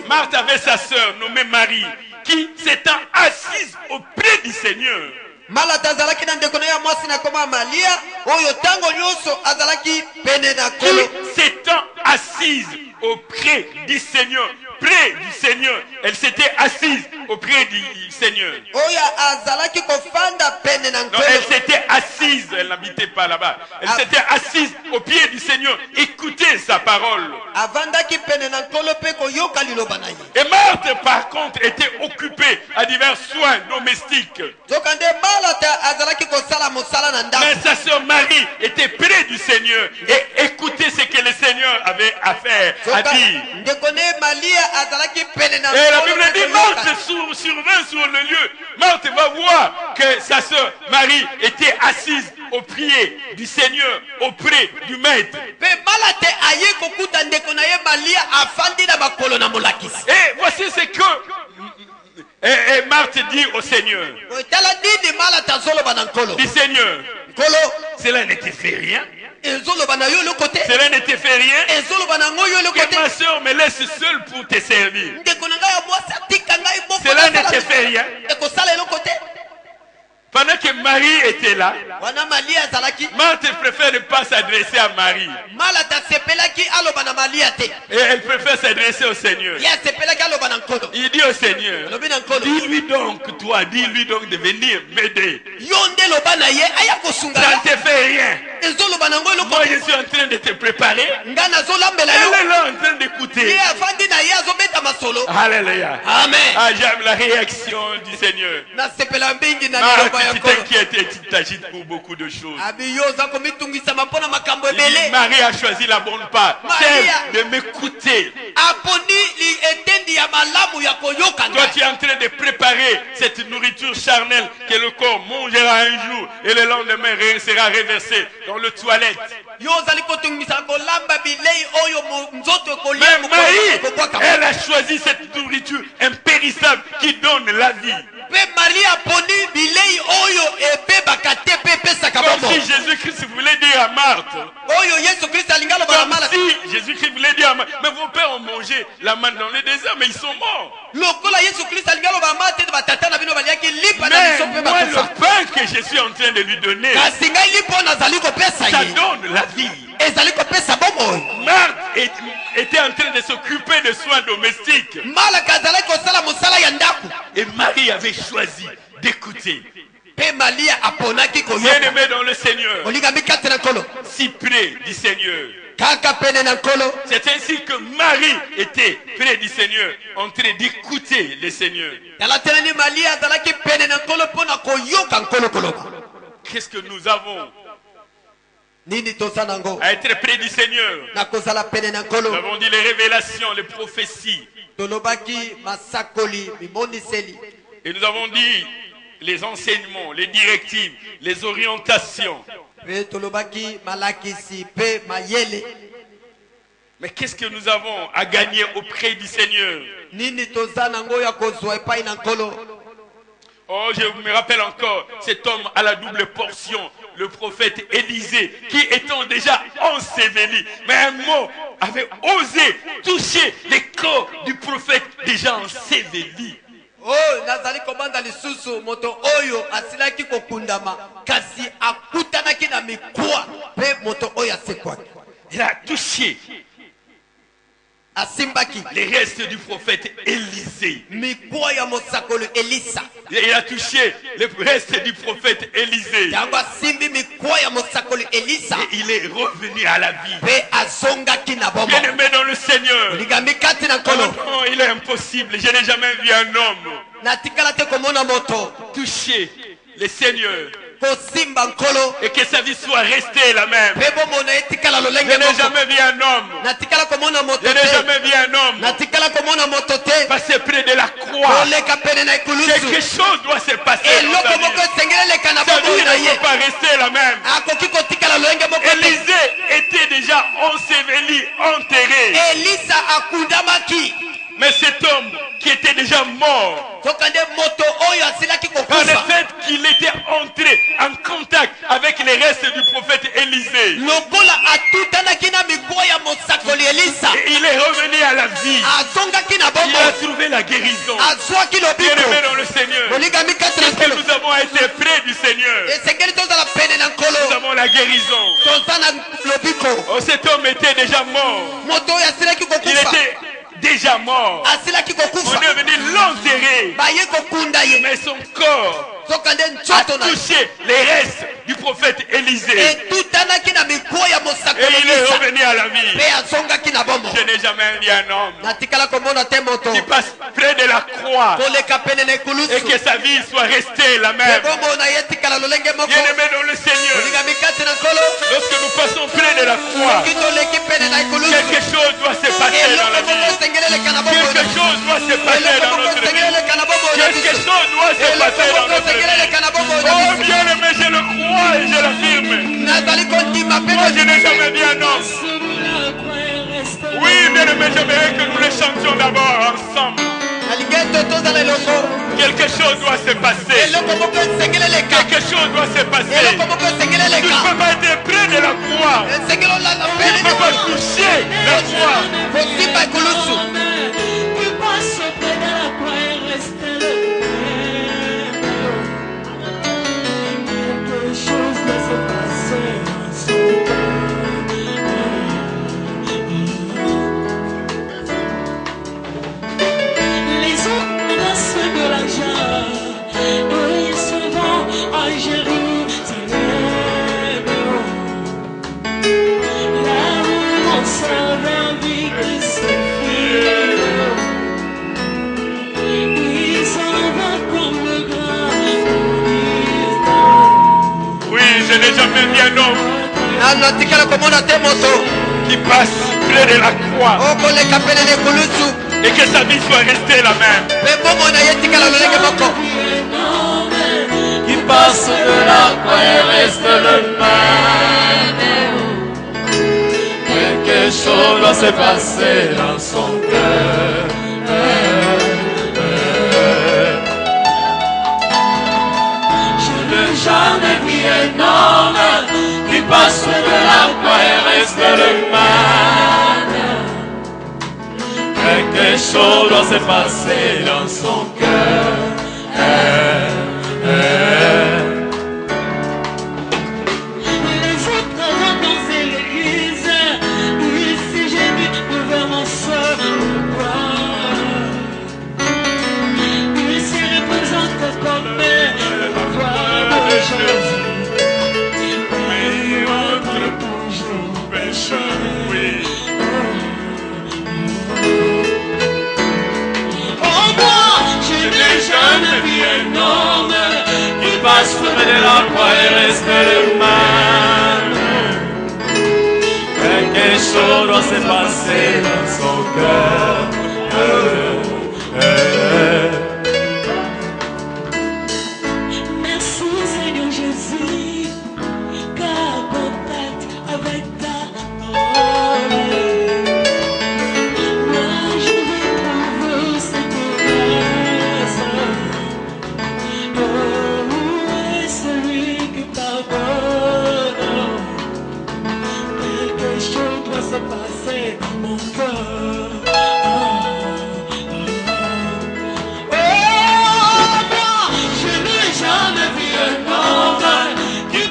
Marthe avait sa sœur nommée Marie, qui s'étant assise auprès du Seigneur, malata azalaki na ndeko na ye mwasi na koma Malia oyo tango nyonso azalaki pene na nkolo qui s'étant assise auprès du Seigneur, près du Seigneur, elle s'était assise auprès du Seigneur. oyo azalaki kofanda pene na Non, nkolo elle s'était assise, elle n'habitait pas là-bas. Elle s'était assise au pied du Seigneur, écoutez sa parole. avandaki pene na nkolo mpe koyoka liloba na ye Et Marthe, par contre, était occupée à divers soins domestiques. soka nde malata azalaki kosala mosala na ndako Mais sa sœur Marie était près du Seigneur et écoutait ce que le Seigneur avait à faire, à soka dire. ndeko ne Malia azalaki pene na Et la nkolo Bible mpe dit, koyoka. Marthe survint sur le lieu. Marthe va voir que sa sœur Marie était assise au pied du Seigneur, auprès du Maître. mpe malate aye kokuta ndeko na ye Malia afandi na makolo na molakisi Et voici ce que et Marthe dit au Seigneur. tala nini malata azoloba na nkolo Dit Seigneur, nkolo cela n'était fait rien. ezoloba na yo eloko te Cela n'était fait rien. ezoloba na ngo yo eloko Que te ma soeur me laisse seule pour te servir. ndeko na ngai ya mwasi atika ngai moko Cela nasala n'était fait rien. ekosala eloko te Pendant que Marie était là, wana Malia azalaki Marthe préfère ne pas s'adresser à Marie. malata asepelaki aloba na Malia te Et elle préfère s'adresser au Seigneur. ye asepelaki aloba na nkolo Il dit au Seigneur, alobi na nkolo dis-lui donc, toi, dis-lui donc de venir m'aider. yo nde loba na ye aya kosunga Ça yo ne te fait rien. ezoloba na ngo eloko Moi, te je suis en train de te préparer. ngai nazolambela Elle yo est là en train ye d'écouter. afandi na ye azobeta masolo Alléluia. amen Ah, j'aime la réaction du Seigneur. nasepela mingi na liloba Marthe, ya tu nkolo t'inquiètes et tu t'agites pour beaucoup de choses. abi yo oza komitungisama mpo na makambo Il dit, ebele Marie a choisi la bonne part, Maria. celle de m'écouter. aponi etendi ya malamu ya koyoka Toi, ngai tu es en train de préparer cette nourriture charnelle que le corps mangera un jour et le lendemain sera reversé dans le toilette. yo ozali kotungisa kolamba bilei oyo nzoto ekolia Mais Marie, kokwaka elle a choisi cette nourriture impérissable qui donne la vie. mpe Maria aponi bilei oyo ebebaka te mpe epesaka Comme bomoi si Jésus-Christ voulait dire à Marthe, oyo yesu kristo alingi aloba na comme mala si Jésus-Christ voulait dire à Marthe, mais vos pères ont mangé la manne dans le désert, mais ils sont morts. lokola yesu kristo alingi aloba na mala te batata na bino baliaki lipa na Mais biso mpe moi, le bakufa pain que je suis en train de lui donner, kasi ngai lipo nazali kopesa ça ye donne la vie. ezali kopesa bomoi Marthe était en train de s'occuper des soins domestiques. malaka azalaki kosala mosala ya ndako Et Marie avait choisi d'écouter. mpe Malia aponaki koyoka Bien-aimé dans le Seigneur, olingami kati na nkolo si près du Seigneur. kaka pene na nkolo C'est ainsi que Marie était près du Seigneur, en train d'écouter le Seigneur. tala teleni Malia azalaki pene na nkolo mpo na koyoka nkolo koloba Qu'est-ce que nous avons nini toza nango à être près du Seigneur? na kozala pene na Nous nkolo avons dit les révélations, les prophéties. tolobaki masakoli mimoniseli Et nous avons dit les enseignements, les directives, les orientations. mpe tolobaki malakisi mpe mayele Mais qu'est-ce que nous avons à gagner auprès du Seigneur? nini toza nango ya kozwa epai na nkolo Oh, je me rappelle encore cet homme à la double portion, le prophète Élisée, qui étant déjà enseveli, mais un mot avait osé toucher les corps du prophète déjà enseveli. oyo nazali kobanda lisusu moto oyo asilaki kokundama kasi akutanaki na mikuwa mpe moto oyo asekwaki Il a touché asimbaki les restes du prophète Élisée. mikuwa ya mosakoli elisa Et il a touché les restes du prophète Élisée. yango asimbi mikuwa ya mosakoli elisa Et il est revenu à la vie. mpe azongaki na bomo Bien-aimé dans le Seigneur. ligami kati na Oh nkolo non, il est impossible. Je n'ai jamais vu un homme natikala te komona moto toucher le Seigneur kosimba nkolo et que sa vie soit restée la même. mpe bomona etikala Je lolenge n'ai moko jamais vu un homme. natikala komona moto Je n'ai te jamais vu un homme natikala komona moto te passer près de la croix. koleka pene na Quelque ekulusu chose doit se passer dans eloko sa moko vie. esengeli eleka na Sa bomoi vie na ne ye peut pas rester la même. akoki kotikala lolenge moko te Élisée était déjà enseveli, enterré. elisa akundamaki Mais cet homme qui était déjà mort, soka nde moto oyo asilaki par le kokufa fait qu'il était entré en contact avec les restes du prophète Élisée, lokola atutanaki na mikuwa ya mosakoli elisa et il est revenu à la vie. vie. Il a trouvé la guérison. Bien-aimé dans le Seigneur. Parce que nous avons été près du Seigneur. Nous avons la guérison. Oh, cet homme était déjà mort. Il était déjà mort. On est venu l'enterrer. Mais son corps a touché les restes du prophète Élisée. Et il est revenu à la vie. Je n'ai jamais vu un homme qui passe près de la croix et que sa vie soit restée la même. Bien-aimé dans le Seigneur, lorsque nous passons près de la croix, quelque chose doit se passer dans la vie. Quelque chose doit se passer dans notre vie. Quelque chose doit se passer dans notre vie. Oh bien-aimé, je le crois et je l'affirme. Moi je n'ai jamais vu un homme. Oui, bien-aimé, j'aimerais que nous le chantions d'abord ensemble. Quelque chose doit se passer. Quelque chose doit se passer. Tu ne peux pas être près de la croix. Tu ne peux pas toucher la croix. Je n'ai jamais vu un homme qui passe près de la croix et que sa vie soit restée la même. Qui passe de la croix et reste le même. Quelque chose doit se passer dans son cœur. Jamais vu un homme qui passe de la croix et reste le même. Quelque chose doit se passer dans son cœur. Les autres vont danser l'église. Ici j'ai vu ouvert mon sort de gloire. Ici représente comme la voix de Jésus. Mais entre toujours pécheur. Oui. Oh moi, je n'ai jamais vu un homme qui passe près de la croix et reste le même. Quelque chose doit se passer dans son cœur. Merci Seigneur Jésus, car contact avec ta parole. Moi je vais trouver cette grâce. Oh, où est celui qui pardonne? Quelque chose doit se passer dans mon cœur.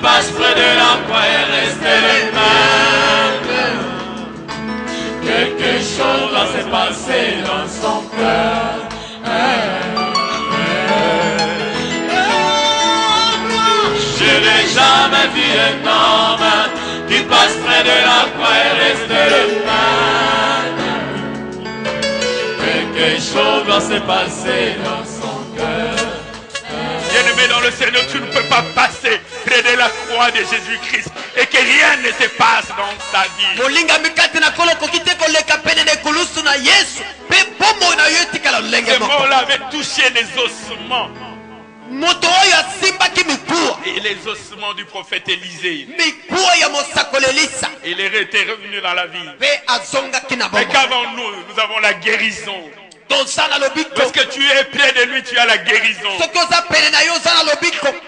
Passe près de la croix et reste le même. Quelque chose doit se passer dans son cœur. Je n'ai jamais vu un homme qui passe près de la croix et reste le même. Quelque chose doit se passer dans son cœur. Bien-aimé dans le Seigneur, tu ne peux pas passer près de la croix de Jésus-Christ et que rien ne se passe dans ta vie. Ce mot-là avait touché les ossements. Et les ossements du prophète Élisée. Il était revenu dans la vie. Mais qu'avons-nous? Nous avons la guérison. Lorsque tu es près de lui, tu as la guérison.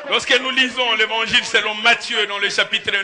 Lorsque nous lisons l'évangile selon Matthieu dans le chapitre 9,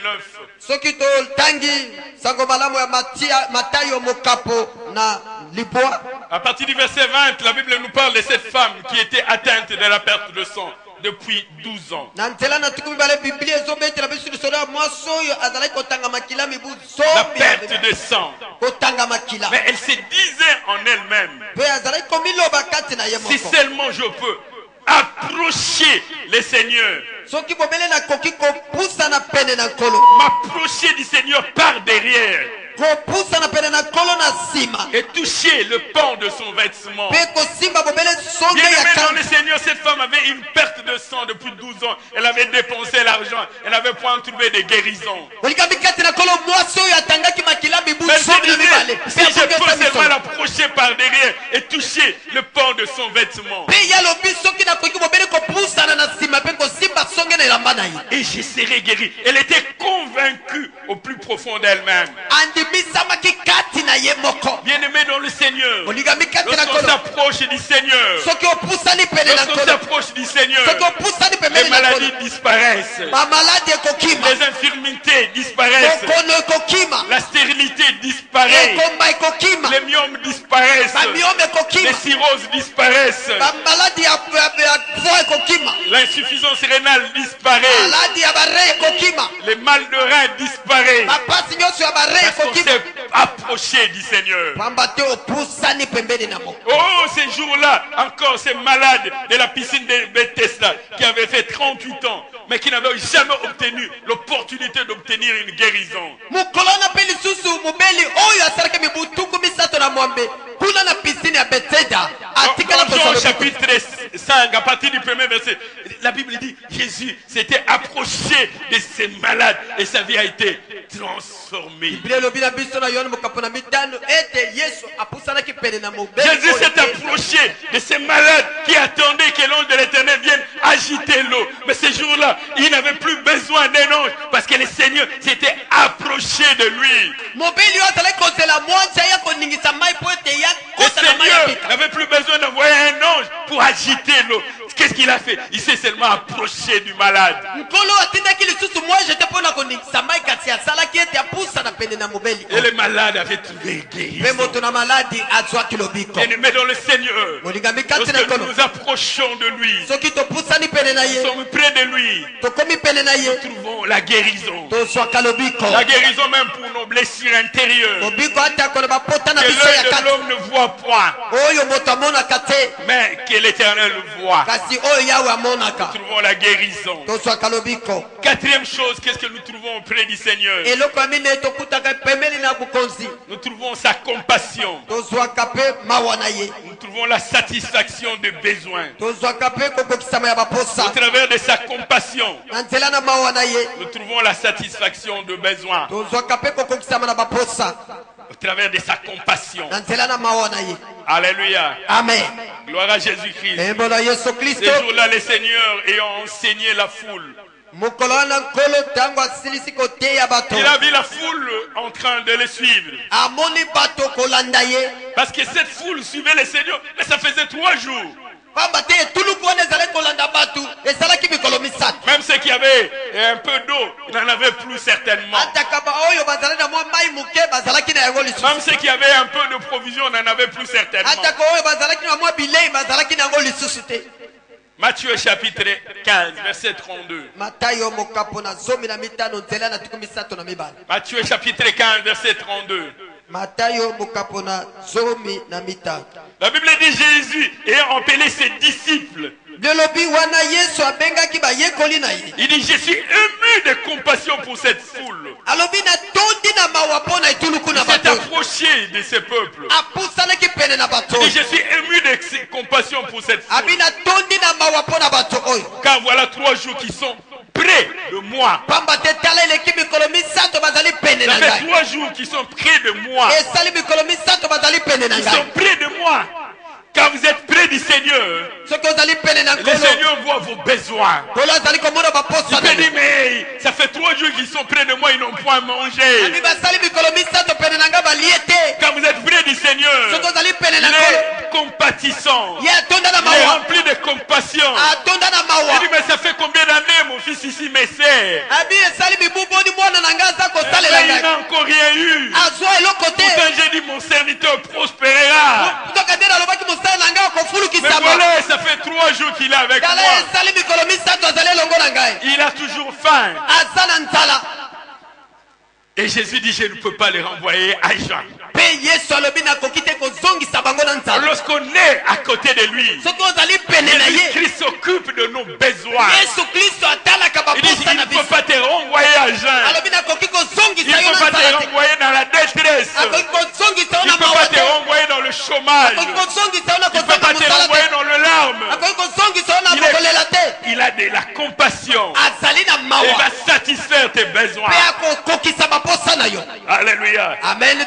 libwa. À partir du verset 20, la Bible nous parle de cette femme qui était atteinte de la perte de sang depuis 12 ans. Na nzela na tukumi bale Biblia ezobetela biso lisolo ya mwasi oyo azalaki kotanga makila mibu La zomi perte de sang. kotanga makila. Mais elle se disait en elle-même, Pe azalaki komiloba kati na ye si moko. seulement je peux approcher le Seigneur, Soki bobele na koki kopusa na pene na nkolo. m'approcher du Seigneur par derrière Kopusa na pene na nkolo na nsima. et toucher le pan de son vêtement. Pe kosimba bobele songe Bien ya aimé dans le kanzu. Seigneur, cette femme avait une perte de sang depuis 12 ans. Elle avait dépensé l'argent. Elle n'avait point trouvé de guérison. Olikambi kati na nkolo mwasi oyo atangaki makila mibu Mais elle zomi se na mibale. disait, Pe si je akoki peux osala seulement miso. l'approcher par derrière et toucher le pan de son vêtement, Pe ya lobi soki nakoki bobele kopusana na nsima pe kosimba songe na elamba na ye. et je serai guéri. Elle était convaincue au plus profond d'elle-même. Andimisamaki kati na ye moko. Bien-aimé dans le Seigneur, Oligami kati na lorsqu'on nkolo. s'approche du Seigneur, Soki opusani pene na lorsqu'on nkolo. s'approche du Seigneur, Soki opusani les pembeni na maladies nkolo. disparaissent, Bamaladi ekokima. les infirmités disparaissent, Bokono ekokima. la stérilité disparaît, Ekomba ekokima. les myomes disparaissent, Bamiome les ekokima. cirrhoses disparaissent, Bamaladi ya foie ekokima. l'insuffisance rénale disparaît, Maladi ya bare ekokima. les mal de rein disparaissent, Bapasi nyonso ya bare parce qu'on ekokima. s'est approché du Seigneur. Pamba te opusani pembeni na moko. Oh, ces jours-là, encore ces malades de la piscine de Bethesda qui avaient fait 38 ans, mais qui n'avaient jamais obtenu l'opportunité d'obtenir une guérison. Mukolo na pe lisusu mobeli oyo asalaki mibu tuku misato na mwambe kuna na piscine ya Bethesda atikala Dans Jean kozala chapitre 5, à partir du premier verset, la Bible dit Jésus s'était approché de ces malades et sa vie a été transformée. Biblia elobi na biso na Yohana mokapo na mitano ete Yesu apusanaki pene na mobeli Jésus oyo s'est approché de ces malades qui attendaient que l'ange de l'Éternel vienne agiter l'eau. Mais ces jours-là, il n'avait plus besoin d'un ange parce que le Seigneur s'était approché de lui. mobeli oyo azalaki kozela mwasi aya koningisa mai po ete ya Le kota na mai ya Seigneur pita. n'avait plus besoin d'envoyer un ange pour agiter l'eau. Qu'est-ce qu'il a fait? Il s'est seulement approché du malade. nkolo atindaki lisusu mwasi ete mpona koningisa mai kasi asalaki ete apusana pene na mobeli Et le malade avait trouvé pe guérison. moto na maladi azwaki lobiko. Bien-aimé dans le Seigneur, molingami kati na lorsque nkolo nous nous approchons de lui, soki topusani pene na nous ye sommes près de lui, tokomi pene na ye nous trouvons la guérison. tozwaka lobiko. La guérison même pour nos blessures intérieures. lobiko ata kolo bapota na Que biso ya l'œil de kati l'homme ne voit point, oyo moto amonaka te mais que l'Éternel voit. kasi oyo yawe amonaka. Nous trouvons la guérison. tozwaka lobiko. Quatrième chose, qu'est-ce que nous trouvons auprès du Seigneur? eloko ya minei tokutaka pembeni na bokonzi Nous trouvons sa compassion. tozwaka mpe mawa na ye Nous trouvons la satisfaction des besoins. tozwaka mpe kokokisama ya Au baposa travers de sa compassion, na nzela na mawa na ye nous trouvons la satisfaction de besoins. tozwaka mpe kokokisama na baposa Au travers de sa compassion. na nzela na mawa na ye. Alléluia. amen. Gloire à Jésus-Christ. embo na yesu Ces kristo jours-là, le Seigneur ayant enseigné la foule, mokolo wana nkolo ntango asilisi koteya bato il a vu la foule en train de le suivre. amoni bato kolanda ye Parce que cette foule suivait le Seigneur, mais ça faisait 3 jours. pamba te etuluku wana ezalaki kolanda bato ezalaki mikolo misato. Même ceux qui avaient un peu d'eau, ils n'en avaient plus certainement. ataka baoyo bazalaki na mwa mai moke bazalaki na yango Même lisusu. ceux qui avaient un peu de provision n'en avaient plus certainement. ataka oyo bazalaki na mwa bilei bazalaki na yango lisusu te. Matthieu chapitre 15, verset 32. matayo mokapo na zomi na mitano nzela na tuku misato na mibale. Matthieu chapitre 15, verset 32. matayo mokapo na zomi na mitano. La Bible dit Jésus ayant appelé ses disciples. lilobi wana yesu abengaki bayekoli na ye Il dit, je suis ému de compassion pour cette foule. alobi na tondi na mawa mpo na etuluku na Il s'est bato approché de ce peuple. apusanaki pene na bato Il dit, je suis ému de compassion pour cette foule. abi na tondi na mawa mpo na bato oyo Car voilà 3 jours qui sont près de moi. pamba te tala eleki mikolo misato bazali pene Ça na fait ngai 3 jours qui sont près de moi. esali mikolo misato bazali pene na Ils ngai sont près de moi. Quand vous êtes près près du Seigneur, le Seigneur voit vos besoins. Il peut dire, mais ça fait 3 jours qu'ils sont près de moi, ils n'ont point mangé. Quand vous êtes près du Seigneur, il est compatissant. Il est rempli de compassion. Il dit, mais ça fait combien d'années mon fils ici me sert? Il n'a encore rien eu. Pourtant j'ai dit, mon serviteur prospérera. Mais voilà, ça fait 3 jours qu'il est avec moi. Il a toujours faim. Et Jésus dit, je ne peux pas les renvoyer à Jean. Lorsqu'on est à côté de lui, Jésus-Christ s'occupe de nos besoins. Il dit, il ne peut pas te renvoyer à Jean. Il ne peut pas te renvoyer dans la détresse. Il ne peut pas te renvoyer dans le chômage. Il ne peut pas te renvoyer dans le larme. Il a de la compassion. Il va satisfaire tes besoins. Alléluia. Amen.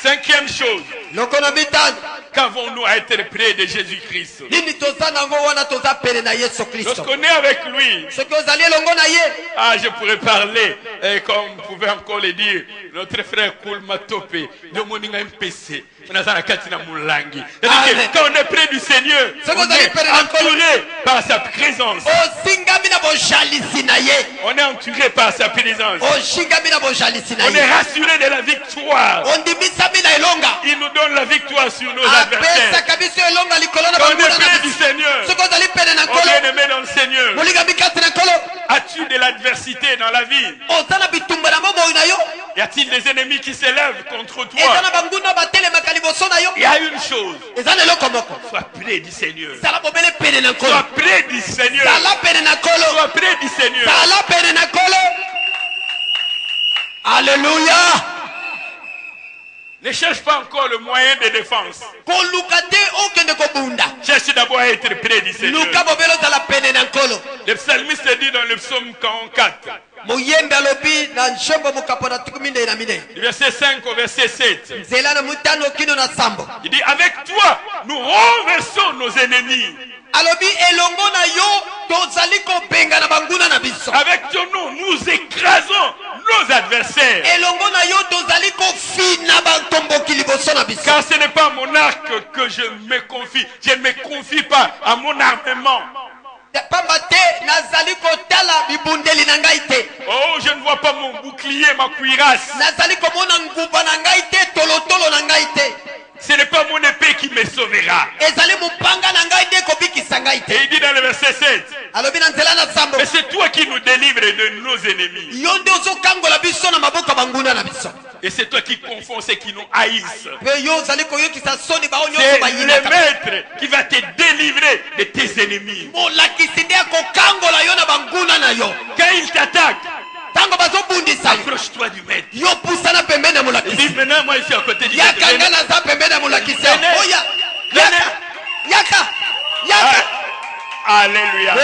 5e chose. Qu'avons-nous à être près de Jésus-Christ? Lorsqu'on est avec lui, je pourrais parler, comme vous pouvez encore le dire, notre frère Koulma Topé, de Moninga MPC. Quand on est près du Seigneur, on est entouré par sa présence. On est entouré par sa présence. On est rassuré de la victoire. Il nous donne la victoire sur nos adversaires. Quand on est près du Seigneur, on est aimé dans le Seigneur. As-tu de l'adversité dans la vie? Y a-t-il des ennemis qui s'élèvent contre toi? Il y a une chose. Sois près du Seigneur. Sois près du Seigneur. Sois près du Seigneur. Alléluia. Ne cherche pas encore le moyen de défense. Cherche d'abord à être près du Seigneur. Le psalmiste dit dans le psaume 44, du verset 5 au verset 7, il dit, avec toi, nous renversons nos ennemis. Avec ton nom, nous écrasons nos adversaires. Car ce n'est pas mon arc que je me confie. Je ne me confie pas à mon armement. Oh, je ne vois pas mon bouclier, ma cuirasse. Ce n'est pas mon épée qui me sauvera. Et il dit dans le verset 7, mais c'est toi qui nous délivres de nos ennemis. Et c'est toi qui confonds ceux qui nous haïssent. C'est le maître qui va te délivrer de tes ennemis. Quand il t'attaque, approche-toi du maître. Il dit, maintenant moi je suis à côté du maître. Alléluia.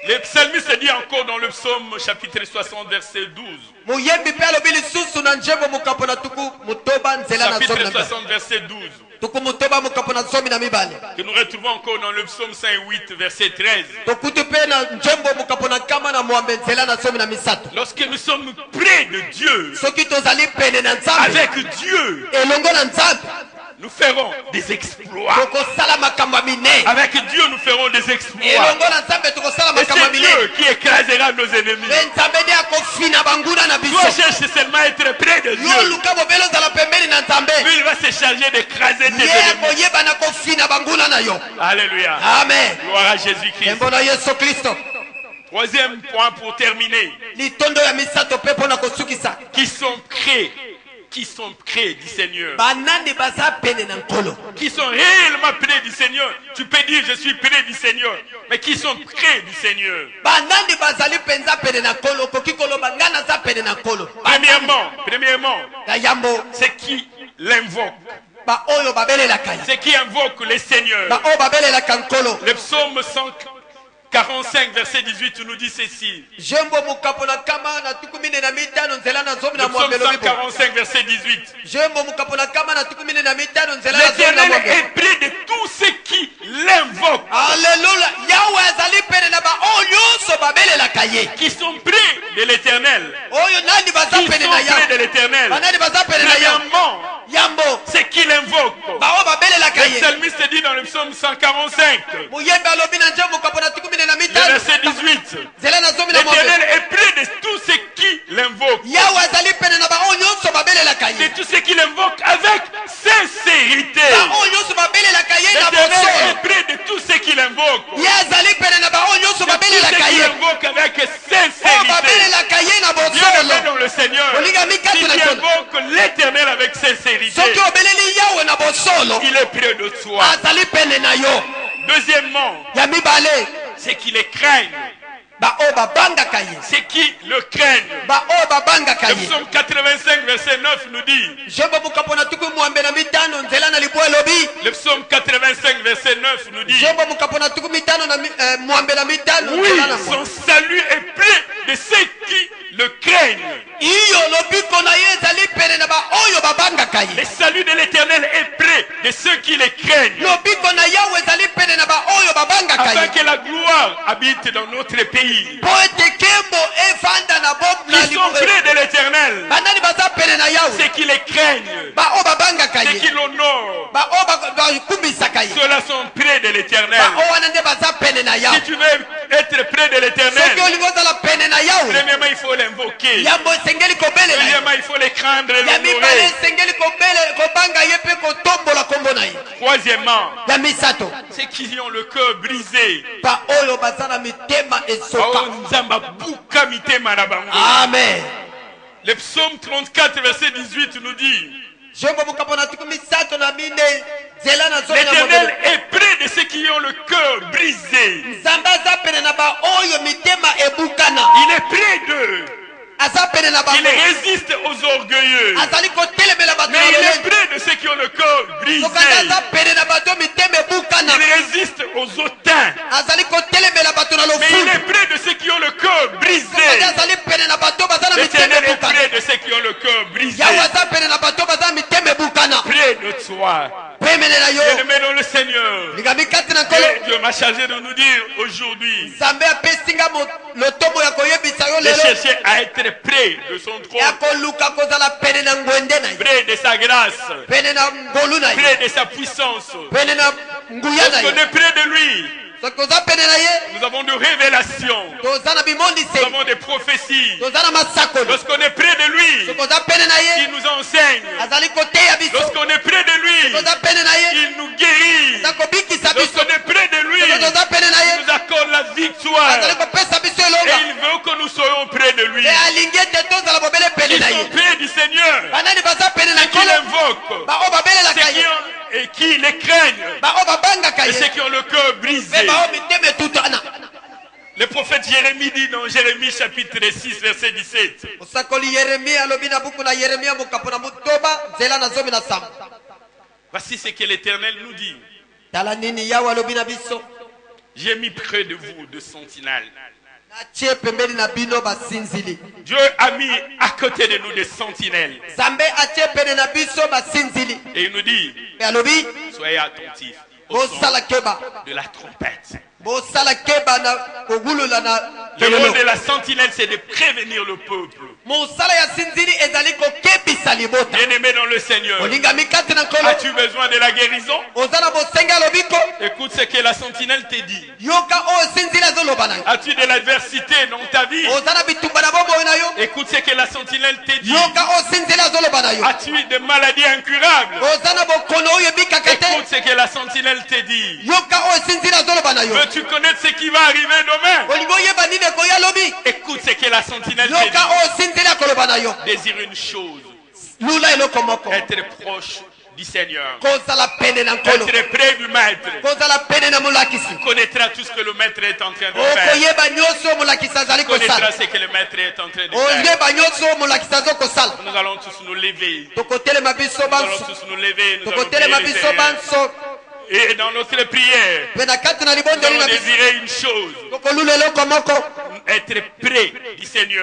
Le psalmiste dit encore dans le psaume chapitre 60 verset 12. Chapitre 60 verset 12. Que nous retrouvons encore dans le psaume 108 verset 13. Lorsque nous sommes près de Dieu, avec Dieu, nous ferons des exploits. Avec Dieu, nous ferons des exploits. Et c'est Dieu qui écrasera nos ennemis. Toi, cherche seulement à être près de Dieu. Lui, il va se charger d'écraser tes ennemis. Alléluia. Amen. Gloire à Jésus-Christ. Troisième point pour terminer. Qui sont près du Seigneur. Qui sont réellement près du Seigneur. Tu peux dire je suis près du Seigneur. Mais qui sont près du Seigneur. Premièrement, c'est qui l'invoque. C'est qui invoque le Seigneur. Le psaume 45, verset 18, nous dit ceci. Jembo mukapo na kama na tukumine na mitano nzela na zomi na Le psaume mwambelo bibo. 145, verset 18. Jembo mukapo na kama na tukumine na mitano nzela na zomi na L'Éternel mwambelo. est près de tous ceux qui l'invoquent, Alléluia. Yahweh azali pene na ba onyoso babele la kaye. qui sont près de l'Éternel, Oyo nani baza qui pene sont na près de Yahweh. l'Éternel. Banani baza pene na Yahweh. Premièrement, Yambo. c'est qui l'invoque. Ba o babele la Le kaye. psalmiste dit dans le psaume 145, Muyembe alobi na njembo mukapo na tukumine na le mitano. verset 18. Nzela na zomi na mwambelo. L'Éternel est près de tous ceux qui l'invoquent, Yahweh azali pene na ba onyoso babele la de kaye. tous ceux qui l'invoquent avec sincérité. Ba onyoso babele la kaye na L'Éternel bosolo. est près de tous ceux qui l'invoquent, Ye azali pene na ba onyoso de tous babele la ceux qui kaye. l'invoquent avec O babele sincérité. la kaye na Bien-aimé bosolo. dans le Seigneur, Olinga mikatu si na tu tona. invoques l'Éternel avec sincérité, Soki obeleli Yahweh na bosolo. il est près de toi. Azali pene na yo. Deuxièmement, Ya mibale. c'est qu'ils les craignent. Ba o babanga kaye. C'est qui le craignent. Ba o babanga Le kaye. psaume 85, verset 9 nous dit, Jembo mukapo na tuku mwambe na mitano nzela na libwa lobi. le psaume 85, verset 9 nous dit, Jembo mukapo na tuku mitano na mwambe na mitano oui, nzela na son mwambe. salut est près de ceux qui le craignent. Iyo lobiko na ye ezali pene na ba oyo babanga Le kaye. salut de l'Éternel est près de ceux qui les craignent, Lobiko na Yahweh ezali pene na ba oyo babanga afin kaye. que la gloire habite dans notre pays. Po ete kembo efanda na bob na Qui sont libwa. près de l'Éternel, Banani baza pene na ceux Yahweh. qui les craignent, Ba o babanga ceux kaye. qui l'honorent, Ba o bakumbisa kaye. ceux-là sont près de l'Éternel. Ba o wana nde baza pene na Si Yahweh. tu veux être près de Soki l'Éternel, olingi ozala pene na Yahweh. premièrement, il faut l'invoquer. Yambo esengeli kobelela ye. Deuxièmement, il faut les craindre et Ya mibale l'honorer. esengeli kobanga ye mpe kotombola kombo na ye. Troisièmement, Ya misato ceux qui ont le cœur brisé. ba oyo baza na mitema esoka. Oh, Nzamba buka mitema na bango. Amen. Le psaume 34, verset 18 nous dit, Jembo mukapo na tuku misato na mine nzela na zomi na l'Éternel mobele. est près de ceux qui ont le cœur brisé. Nzambe aza pene na ba oyo mitema ebukana. Il est près d'eux. Aza pene na Il bango. résiste aux orgueilleux. Azali kotelemela bato Mais na il est lolenge. près de ceux qui ont le cœur brisé. Sokanda aza pene na bato mitema ebukana. Il résiste aux hautains. Azali kotelemela bato na Mais il lofundu. est près de ceux qui ont le cœur brisé. Sokanda azali pene na bato baza na mitema L'Éternel est ebukana. près de ceux qui ont le cœur brisé. Yahweh aza pene na bato baza na mitema ebukana. Près de toi. Pemele na yo. Bien-aimé dans le Seigneur. Likambi kati na Et nkolo. Dieu m'a chargé de nous dire aujourd'hui Nzambe apesinga lotombo ya koyebisa yo de lelo. chercher à être près de son Ya trône, koluka kozala pene na ngwende na ye. près de sa grâce, Pene na ngolu na près ye. de sa puissance. Pene na nguya na Lorsqu'on ye. est près de lui, Soki oza pene na ye. nous avons de révélations, Toza na nous bimondisi. avons des prophéties. Toza na masakoli. Lorsqu'on est près de lui, Soki oza pene na il ye. nous enseigne. Azali koteya biso. Lorsqu'on est près de lui, Toza pene na ye. il nous guérit. Aza kobikisa biso. Lorsqu'on est près de lui, Soki toza pene na il ye. nous accorde la victoire. Azali kopesa biso Et elonga. il veut que nous soyons près de lui. E alingi ete tozala bobele pene Ils na sont ye. près du Seigneur. Banani baza pene na Ceux qui nkolo. l'invoquent, Bao babelelaka ceux qui ye. ont et qui les craignent, Bao babangaka et ceux ye. qui ont le cœur brisé. Mpe bao mitema etutana. Le prophète Jérémie dit dans Jérémie chapitre 6 verset 17, Osakoli Yeremia alobi na buku na Yeremia mokapo na motoba nzela na zomi na samba. voici ce que l'Éternel nous dit. Tala nini Yawe alobi na biso. J'ai mis près de vous de sentinelles. Natie pembeni na bino basinzili. Dieu a mis à côté de nous des sentinelles. Zambe atie pene na biso basinzili. Et il nous dit, Pe alobi soyez attentifs au son bosala keba. de la trompette. Bosala keba na kogulula na Le rôle kelelo. de la sentinelle, c'est de prévenir le peuple. Mosala ya sinzili ezali kokebisa libota. Bien-aimé dans le Seigneur, Olingami kati na nkolo. as-tu besoin de la guérison? Ozala bosenga alobiko. Écoute ce que la sentinelle te dit. Yoka oyo sinzili azoloba na yo. As-tu de l'adversité dans ta vie? Ozala bitumba na bomoi na yo. Écoute ce que la sentinelle te dit. Yoka oyo sinzili azoloba na yo. As-tu des maladies incurables? Ozana bokono oyo ebikaka te. Écoute ce que la sentinelle te dit. Yoka oyo sinzili azoloba na yo. Veux-tu connaître ce qui va arriver demain? olingi oyeba nini ekoya lobi. Écoute ce que la sentinelle te Yoka dit. oyo sinzili akoloba na yo. Désire une chose, lula eloko moko. être proche du Seigneur, kozala pene na nkolo. être près du Maître. kozala pene na molakisi. Tu connaîtras tout ce que le Maître est en train de faire. okoyeba nyonso molakisi azali Tu connaîtras kosala. ce que le Maître est en train de faire. oyeba nyonso molakisi azokosala. Nous allons tous nous lever. tokotelema biso Nous allons banso. tous nous lever. Nous allons tokotelema prier le biso Seigneur. banso. Et dans notre prière, mpe na kati na nous libondeli allons na biso désirer une chose, tokolula eloko moko être près du Seigneur.